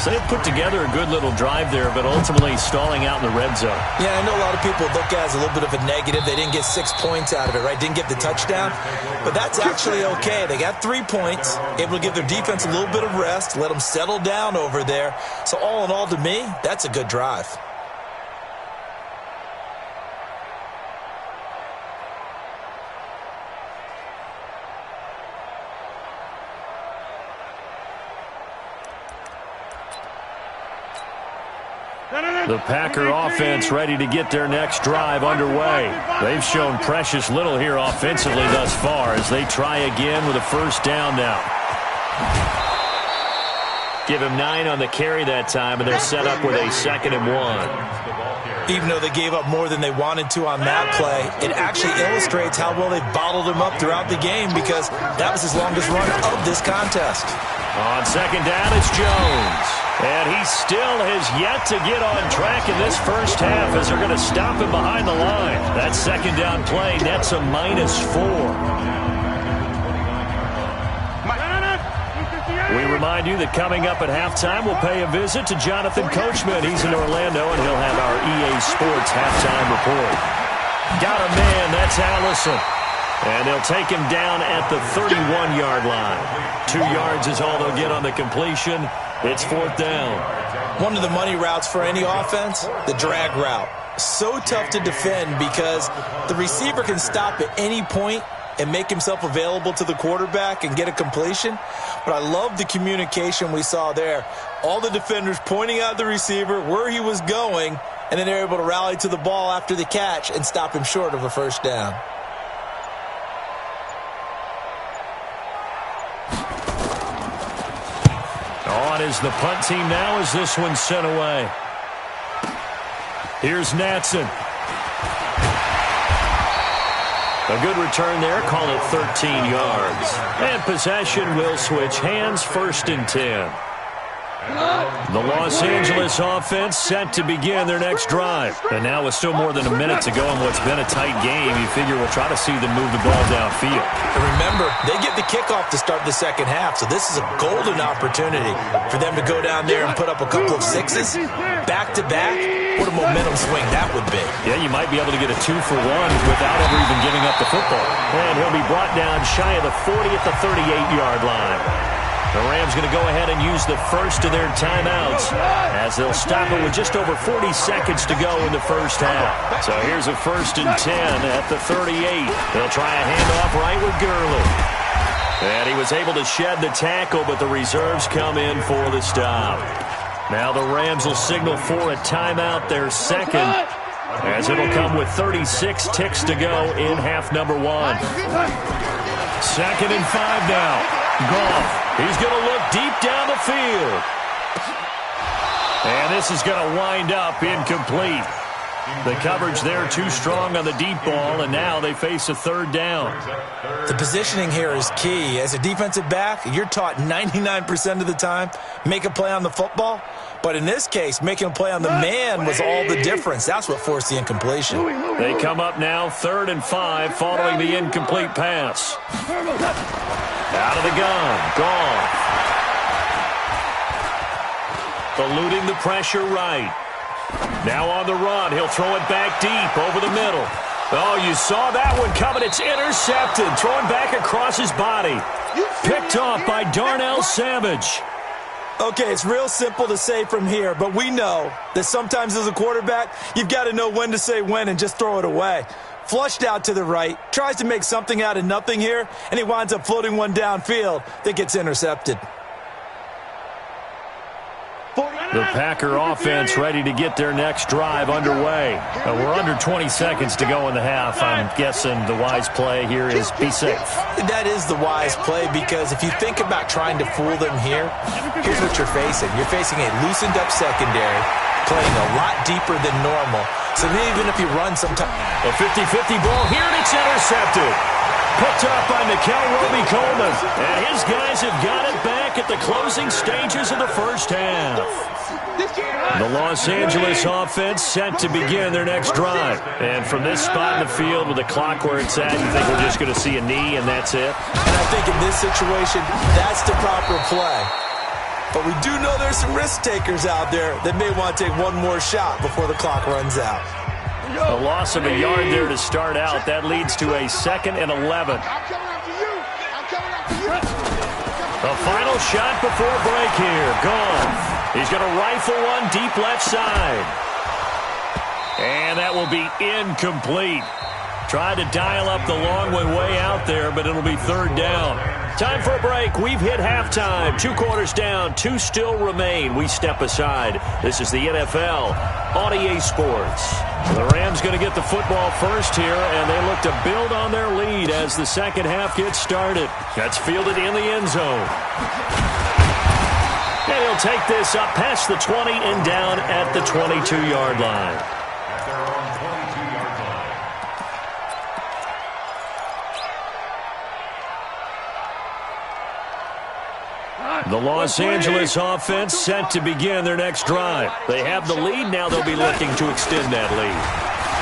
So they've put together a good little drive there, but ultimately stalling out in the red zone. Yeah, I know a lot of people look at it as a little bit of a negative. They didn't get 6 points out of it, right? Didn't get the touchdown. But that's actually okay. They got 3 points, able to give their defense a little bit of rest, let them settle down over there. So all in all, to me, that's a good drive. The Packer offense ready to get their next drive underway. They've shown precious little here offensively thus far as they try again with a 1st down now. Give him 9 on the carry that time, and they're set up with a 2nd and 1. Even though they gave up more than they wanted to on that play, it actually illustrates how well they bottled him up throughout the game because that was his longest run of this contest. On 2nd down, it's Jones. And he still has yet to get on track in this first half as they're going to stop him behind the line. That 2nd down play nets a -4. We remind you that coming up at halftime, we'll pay a visit to Jonathan Coachman. He's in Orlando, and he'll have our EA Sports halftime report. Got a man, that's Allison. And they'll take him down at the 31-yard line. 2 yards is all they'll get on the completion. It's 4th down. One of the money routes for any offense, the drag route. So tough to defend because the receiver can stop at any point and make himself available to the quarterback and get a completion. But I love the communication we saw there. All the defenders pointing out the receiver, where he was going, and then they're able to rally to the ball after the catch and stop him short of a 1st down. On is the punt team now as this one's sent away. Here's Natson. A good return there, call it 13 yards. And possession will switch hands, 1st and 10. The Los Angeles offense set to begin their next drive. And now with still more than a minute to go in what's been a tight game, you figure we'll try to see them move the ball downfield. And remember, they get the kickoff to start the 2nd half, so this is a golden opportunity for them to go down there and put up a couple of 6s back-to-back What a momentum swing that would be. Yeah, you might be able to get a 2-for-1 without ever even giving up the football. And he'll be brought down shy of the 40 at the 38-yard line. The Rams going to go ahead and use the first of their timeouts as they'll stop it with just over 40 seconds to go in the first half. So here's a 1st and 10 at the 38. They'll try a handoff right with Gurley. And he was able to shed the tackle, but the reserves come in for the stop. Now the Rams will signal for a timeout, their second, as it'll come with 36 ticks to go in half number 1. 2nd and 5 now. Goff. He's going to look deep down the field. And this is going to wind up incomplete. The coverage there too strong on the deep ball, and now they face a 3rd down. The positioning here is key. As a defensive back, you're taught 99% of the time, make a play on the football. But in this case, making a play on the man was all the difference. That's what forced the incompletion. They come up now 3rd and 5 following the incomplete pass. Out of the gun, Goff. Eluding the pressure right. Now on the run, he'll throw it back deep over the middle. Oh, you saw that one coming. It's intercepted, thrown back across his body. Picked off by Darnell Savage. Okay, it's real simple to say from here, but we know that sometimes as a quarterback, you've got to know when to say when and just throw it away. Flushed out to the right, tries to make something out of nothing here, and he winds up floating one downfield that gets intercepted. The Packer offense ready to get their next drive underway. We're under 20 seconds to go in the half. I'm guessing the wise play here is be safe. That is the wise play, because if you think about trying to fool them here, here's what you're facing. You're facing a loosened up secondary, playing a lot deeper than normal. So even if you run sometime... A 50-50 ball here, and it's intercepted. Picked up by Nickel Roby-Coleman. And his guys have got it back at the closing stages of the first half. The Los Angeles offense set to begin their next drive. And from this spot in the field with the clock where it's at, you think we're just going to see a knee and that's it? And I think in this situation, that's the proper play. But we do know there's some risk takers out there that may want to take one more shot before the clock runs out. A loss of a yard there to start out. That leads to a 2nd and 11. The final shot before break here. Goff. He's going to rifle one deep left side. And that will be incomplete. Tried to dial up the long one way out there, but it'll be 3rd down. Time for a break. We've hit halftime. 2 quarters down. 2 still remain. We step aside. This is the NFL on EA Sports. The Rams going to get the football first here, and they look to build on their lead as the second half gets started. That's fielded in the end zone. And he'll take this up past the 20 and down at the 22-yard line. At their own 22-yard line. The Los Angeles offense set to begin their next drive. They have the lead. Now they'll be looking to extend that lead.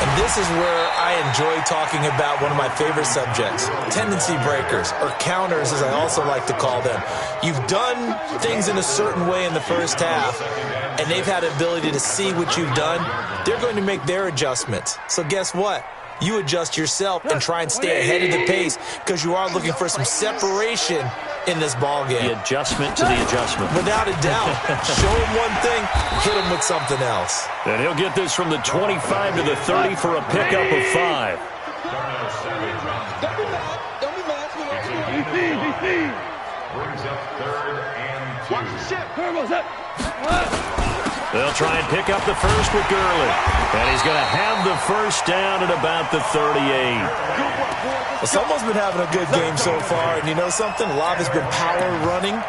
And this is where I enjoy talking about one of my favorite subjects, tendency breakers, or counters as I also like to call them. You've done things in a certain way in the first half, and they've had the ability to see what you've done. They're going to make their adjustments. So guess what? You adjust yourself and try and stay ahead of the pace, because you are looking for some separation in this ball game. The adjustment to the adjustment. Without a doubt. Show him one thing, hit him with something else. And he'll get this from the 25 to the 30 for a pickup of 5. Brings up 3rd and 2. They'll try and pick up the first with Gurley. And he's going to have the first down at about the 38. Well, someone's been having a good game so far, and you know something? A lot has been power running.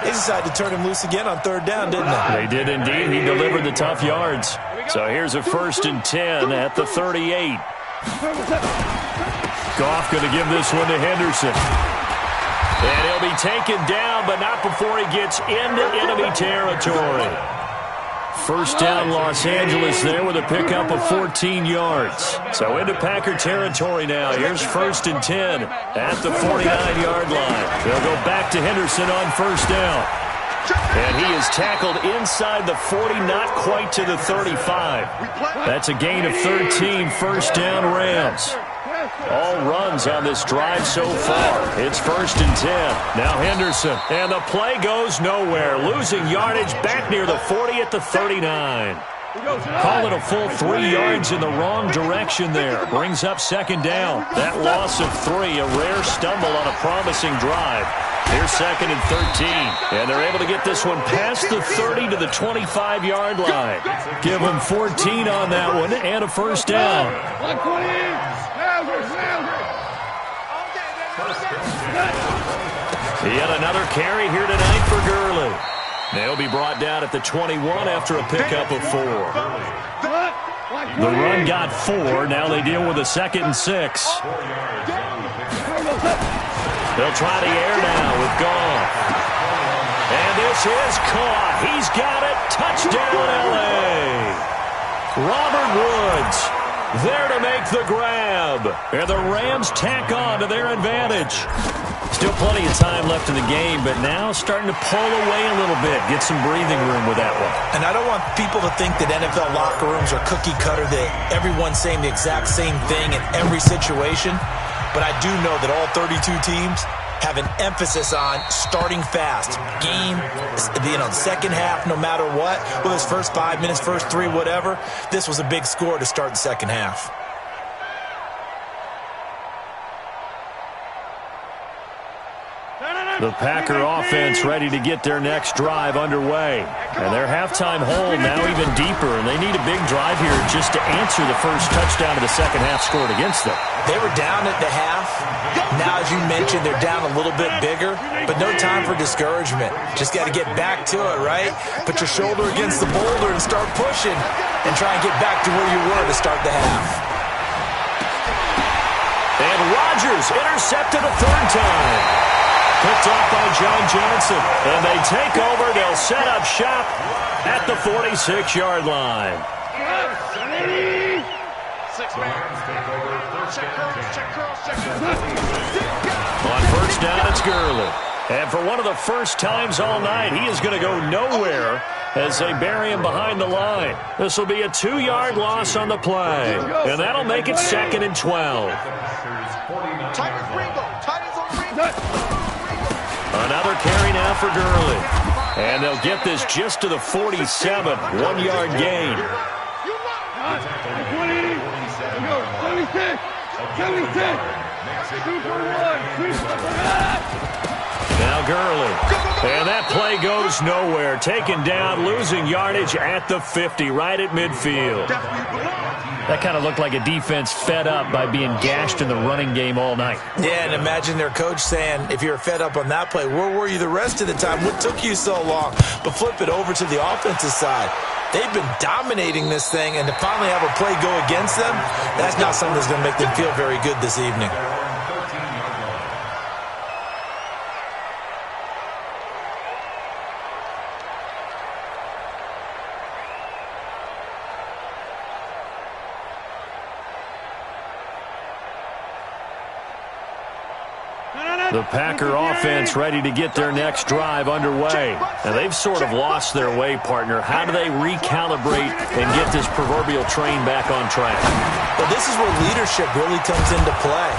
They decided to turn him loose again on 3rd down, didn't they? They did indeed. He delivered the tough yards. So here's a 1st and 10 at the 38. Goff going to give this one to Henderson. And he'll be taken down, but not before he gets into enemy territory. First down, Los Angeles there with a pickup of 14 yards. So into Packer territory now. Here's 1st and 10 at the 49-yard line. They'll go back to Henderson on 1st down. And he is tackled inside the 40, not quite to the 35. That's a gain of 13, first down Rams. All runs on this drive so far. It's 1st and 10. Now Henderson. And the play goes nowhere. Losing yardage back near the 40 at the 39. Call it a full 3 yards in the wrong direction there. Brings up 2nd down. That loss of 3, a rare stumble on a promising drive. Here's 2nd and 13. And they're able to get this one past the 30 to the 25-yard line. Give them 14 on that one and a first down. Yet another carry here tonight for Gurley. They'll be brought down at the 21 after a pickup of 4. The run got 4. Now they deal with a 2nd and 6. They'll try the air now with Goff. And this is caught. He's got it. Touchdown, L.A. Robert Woods there to make the grab. And the Rams tack on to their advantage. Still plenty of time left in the game, but now starting to pull away a little bit. Get some breathing room with that one. And I don't want people to think that NFL locker rooms are cookie cutter, that everyone's saying the exact same thing in every situation. But I do know that all 32 teams have an emphasis on starting fast. Game, the second half, no matter what, whether it's first 5 minutes, first 3, whatever, this was a big score to start the second half. The Packer offense ready to get their next drive underway. And their halftime hole now even deeper, and they need a big drive here just to answer the first touchdown of the second half scored against them. They were down at the half. Now, as you mentioned, they're down a little bit bigger, but no time for discouragement. Just got to get back to it, right? Put your shoulder against the boulder and start pushing and try and get back to where you were to start the half. And Rodgers intercepted a 3rd time. Picked off by John Johnson. And they take over. They'll set up shop at the 46-yard line. On first down, it's Gurley. And for one of the first times all night, he is going to go nowhere as they bury him behind the line. This will be a 2-yard loss on the play. And that'll make it 2nd and 12. Another carry now for Gurley. And they'll get this just to the 47. 1-yard gain. Now Gurley. And that play goes nowhere. Taken down, losing yardage at the 50, right at midfield. That kind of looked like a defense fed up by being gashed in the running game all night. Yeah, and imagine their coach saying, if you're fed up on that play, where were you the rest of the time? What took you so long? But flip it over to the offensive side. They've been dominating this thing, and to finally have a play go against them, that's not something that's going to make them feel very good this evening. The Packer offense ready to get their next drive underway. And they've sort of lost their way, partner. How do they recalibrate and get this proverbial train back on track? Well, this is where leadership really comes into play.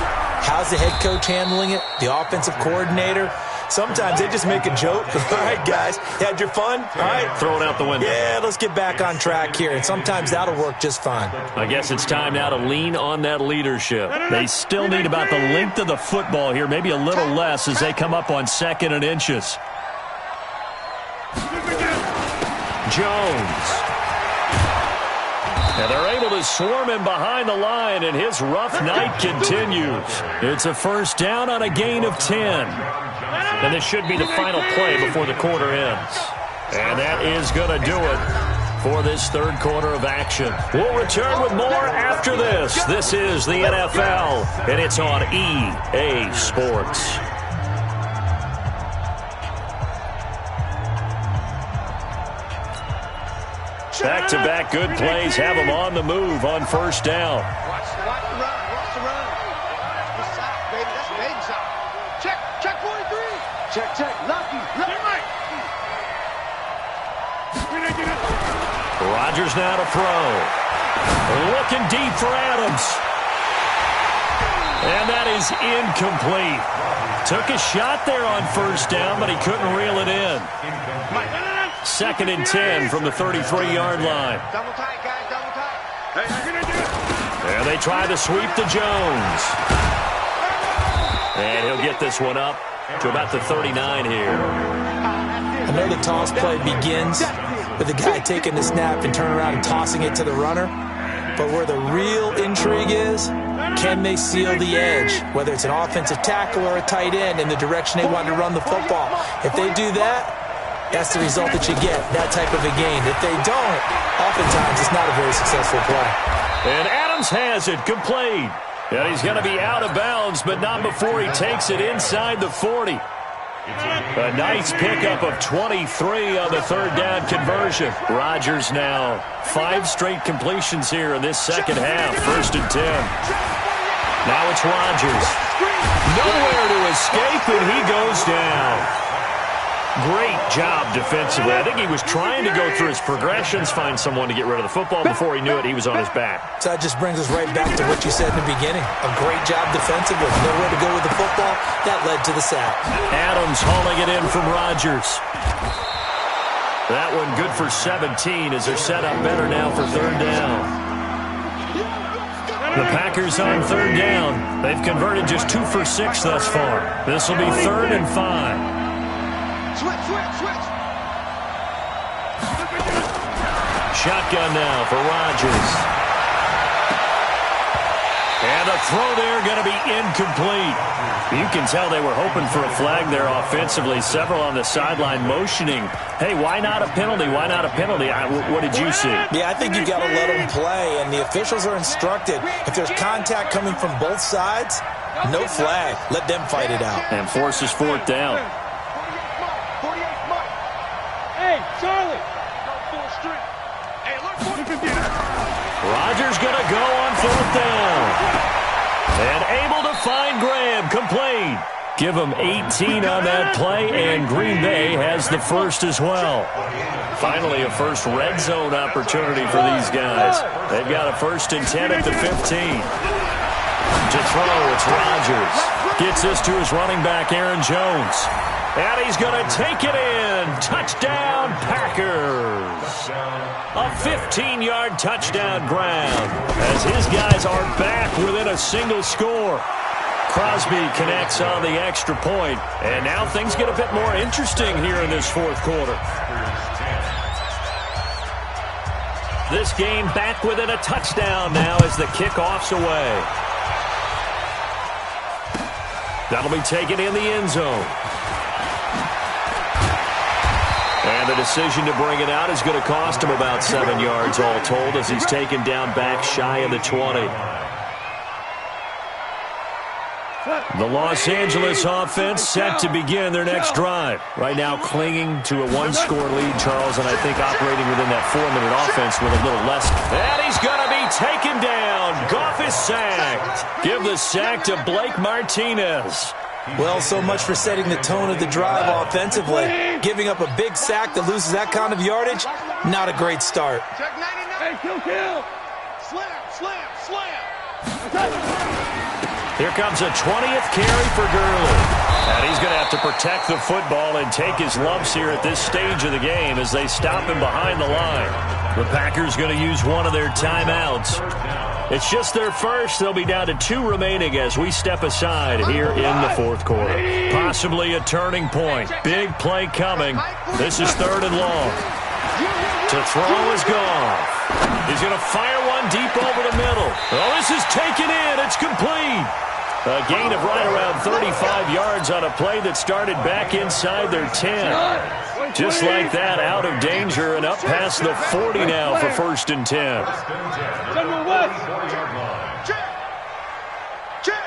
How's the head coach handling it? The offensive coordinator? Sometimes they just make a joke. All right, guys, had your fun? All right. Throw it out the window. Yeah, let's get back on track here. And sometimes that'll work just fine. I guess it's time now to lean on that leadership. They still need about the length of the football here, maybe a little less as they come up on 2nd and inches. Jones. And they're able to swarm him behind the line, and his rough night continues. It's a first down on a gain of 10. And this should be the final play before the quarter ends. And that is going to do it for this third quarter of action. We'll return with more after this. This is the NFL, and it's on EA Sports. Back-to-back good plays have them on the move on first down. Watch the run. Watch the run. The sack, baby. That's a big sack. Check 43. Check. Lucky. Rodgers now to throw. Looking deep for Adams. And that is incomplete. Took a shot there on first down, but he couldn't reel it in. 2nd and 10 from the 33-yard line. Double tight, guys, double tight. And they try to sweep to Jones. And he'll get this one up to about the 39 here. I know the toss play begins with the guy taking the snap and turning around and tossing it to the runner. But where the real intrigue is, can they seal the edge, whether it's an offensive tackle or a tight end, in the direction they want to run the football? If they do that, that's the result that you get, that type of a gain. If they don't, oftentimes it's not a very successful play. And Adams has it complete. And he's going to be out of bounds, but not before he takes it inside the 40. A nice pickup of 23 on the third down conversion. Rodgers now 5 straight completions here in this second half. 1st and 10. Now it's Rodgers. Nowhere to escape, and he goes down. Great job defensively. I think he was trying to go through his progressions, find someone to get rid of the football. Before he knew it, he was on his back. So that just brings us right back to what you said in the beginning. A great job defensively. Nowhere to go with the football. That led to the sack. Adams hauling it in from Rodgers. That one good for 17 as they're set up better now for third down. The Packers on third down. They've converted just 2 for 6 thus far. This will be 3rd and 5. Switch. Shotgun now for Rodgers. And a throw there going to be incomplete. You can tell they were hoping for a flag there offensively. Several on the sideline motioning. Hey, why not a penalty? Why not a penalty? What did you see? Yeah, I think you've got to let them play, and the officials are instructed. If there's contact coming from both sides, no flag. Let them fight it out. And forces 4th down. Hey, Charlie. Full street. Hey, look. Rodgers going to go on 4th down. And able to find Graham. Complete. Give him 18 on that play, and Green Bay has the first as well. Finally, a first red zone opportunity for these guys. They've got a 1st and 10 at the 15. To throw, it's Rodgers. Gets this to his running back, Aaron Jones. And he's going to take it in. Touchdown, Packers. A 15-yard touchdown ground as his guys are back within a single score. Crosby connects on the extra point, and now things get a bit more interesting here in this 4th quarter. This game back within a touchdown now as the kickoff's away. That'll be taken in the end zone. And the decision to bring it out is going to cost him about 7 yards all told as he's taken down back shy of the 20. The Los Angeles offense set to begin their next drive. Right now clinging to a 1-score lead, Charles, and I think operating within that 4-minute offense with a little less. And he's going to be taken down. Goff is sacked. Give the sack to Blake Martinez. Well, so much for setting the tone of the drive offensively. Giving up a big sack that loses that kind of yardage, not a great start. Check 99. Hey, kill. Slam. Here comes a 20th carry for Gurley. And he's going to have to protect the football and take his lumps here at this stage of the game as they stop him behind the line. The Packers going to use one of their timeouts. It's just their first. They'll be down to 2 remaining as we step aside here in the 4th quarter. Possibly a turning point. Big play coming. This is 3rd and long. To throw is Goff. He's going to fire one deep over the middle. Oh, this is taken in. It's complete. A gain of right around 35 yards on a play that started back inside their 10. Just like that, out of danger and up past the 40 now for 1st and 10. Check.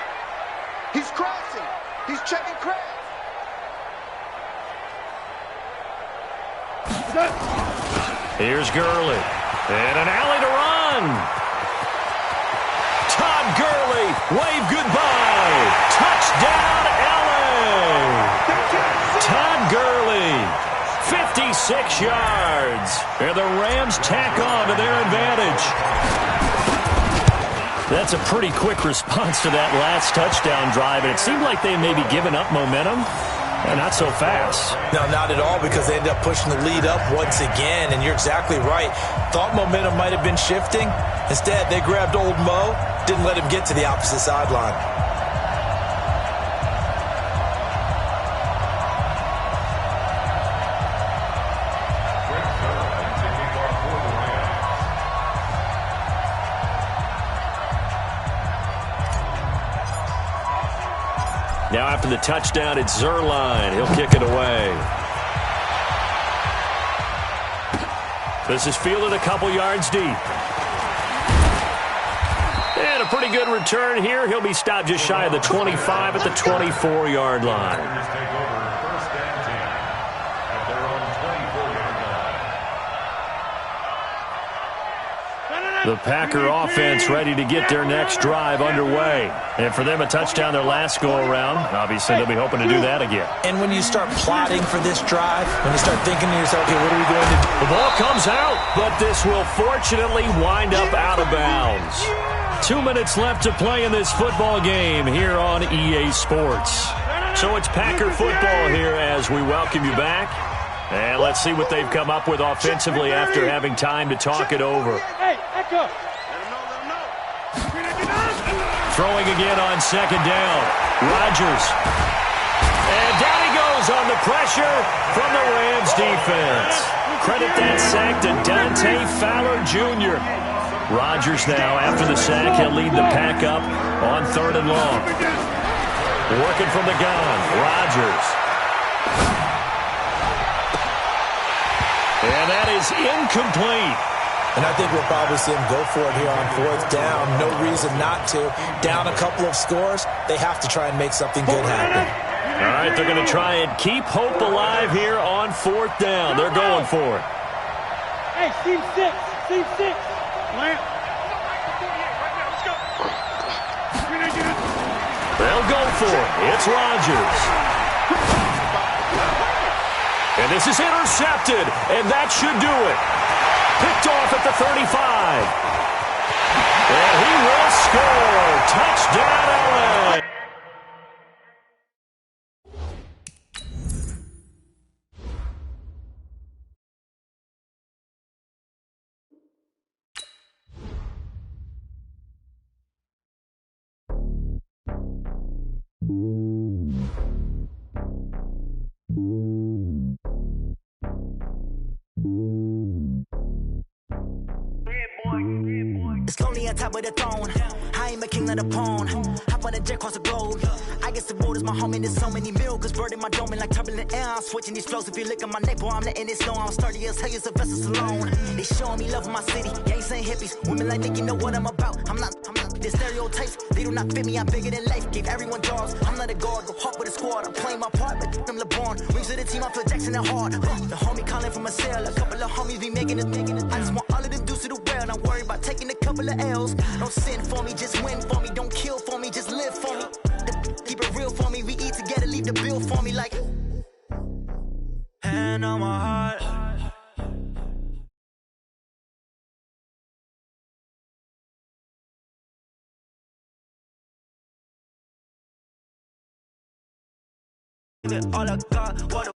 He's crossing. He's checking crabs. Here's Gurley. And an alley to run. Todd Gurley, wave goodbye. Touchdown, LA. Todd Gurley, 56 26 yards. And the Rams tack on to their advantage. That's a pretty quick response to that last touchdown drive, and it seemed like they may be giving up momentum. Not so fast. No, not at all, because they ended up pushing the lead up once again, and you're exactly right. Thought momentum might have been shifting. Instead, they grabbed old Mo, didn't let him get to the opposite sideline. Now after the touchdown, it's Zuerlein. He'll kick it away. This is fielded a couple yards deep. And a pretty good return here. He'll be stopped just shy of the 25 at the 24-yard line. The Packer offense ready to get their next drive underway. And for them, a touchdown their last go-around. Obviously, they'll be hoping to do that again. And when you start plotting for this drive, when you start thinking to yourself, okay, what are we going to do? The ball comes out, but this will fortunately wind up out of bounds. 2 minutes left to play in this football game here on EA Sports. So it's Packer football here as we welcome you back. And let's see what they've come up with offensively after having time to talk it over. Throwing again on second down. Rodgers. And down he goes on the pressure from the Rams defense. Credit that sack to Dante Fowler Jr. Rodgers now, after the sack, he'll lead the pack up on 3rd and long. Working from the gun. Rodgers. And that is incomplete. And I think we'll probably see him go for it here on 4th down. No reason not to. Down a couple of scores, they have to try and make something good happen. All right, they're going to try and keep hope alive here on 4th down. They're going for it. Hey, Steve 6. Steve 6. Lamp. They'll go for it. It's Rodgers. And this is intercepted, and that should do it. Picked off at the 35. And he will score. Touchdown, LA. It's lonely on top of the throne. I ain't a king of the pawn. Hop on a jet across the globe. I guess the road is my home and there's so many miracles burning my dome like turbulent air. I'm switching these flows. If you look at my neck, boy, I'm letting it snow. I'm sturdy as hell, as a vessel alone. They showing me love in my city. Gangs ain't hippies. Women like Nick, you know what I'm about. I'm not the stereotypes. They do not fit me. I'm bigger than life. Gave everyone jobs. I'm not a guard. Go hard with a squad. I'm playing my part, but I'm LeBron. Rings to the team. I feel Jackson and hard. The homie calling from a cell. A couple of homies be making it. I just want all of them dudes to do well. Not worry about taking a couple of L's. Don't sin for me, just win for me. Don't kill for me, just live for me. Keep it real for me. We eat together, leave the bill for me like. Hand on my heart. All I got, what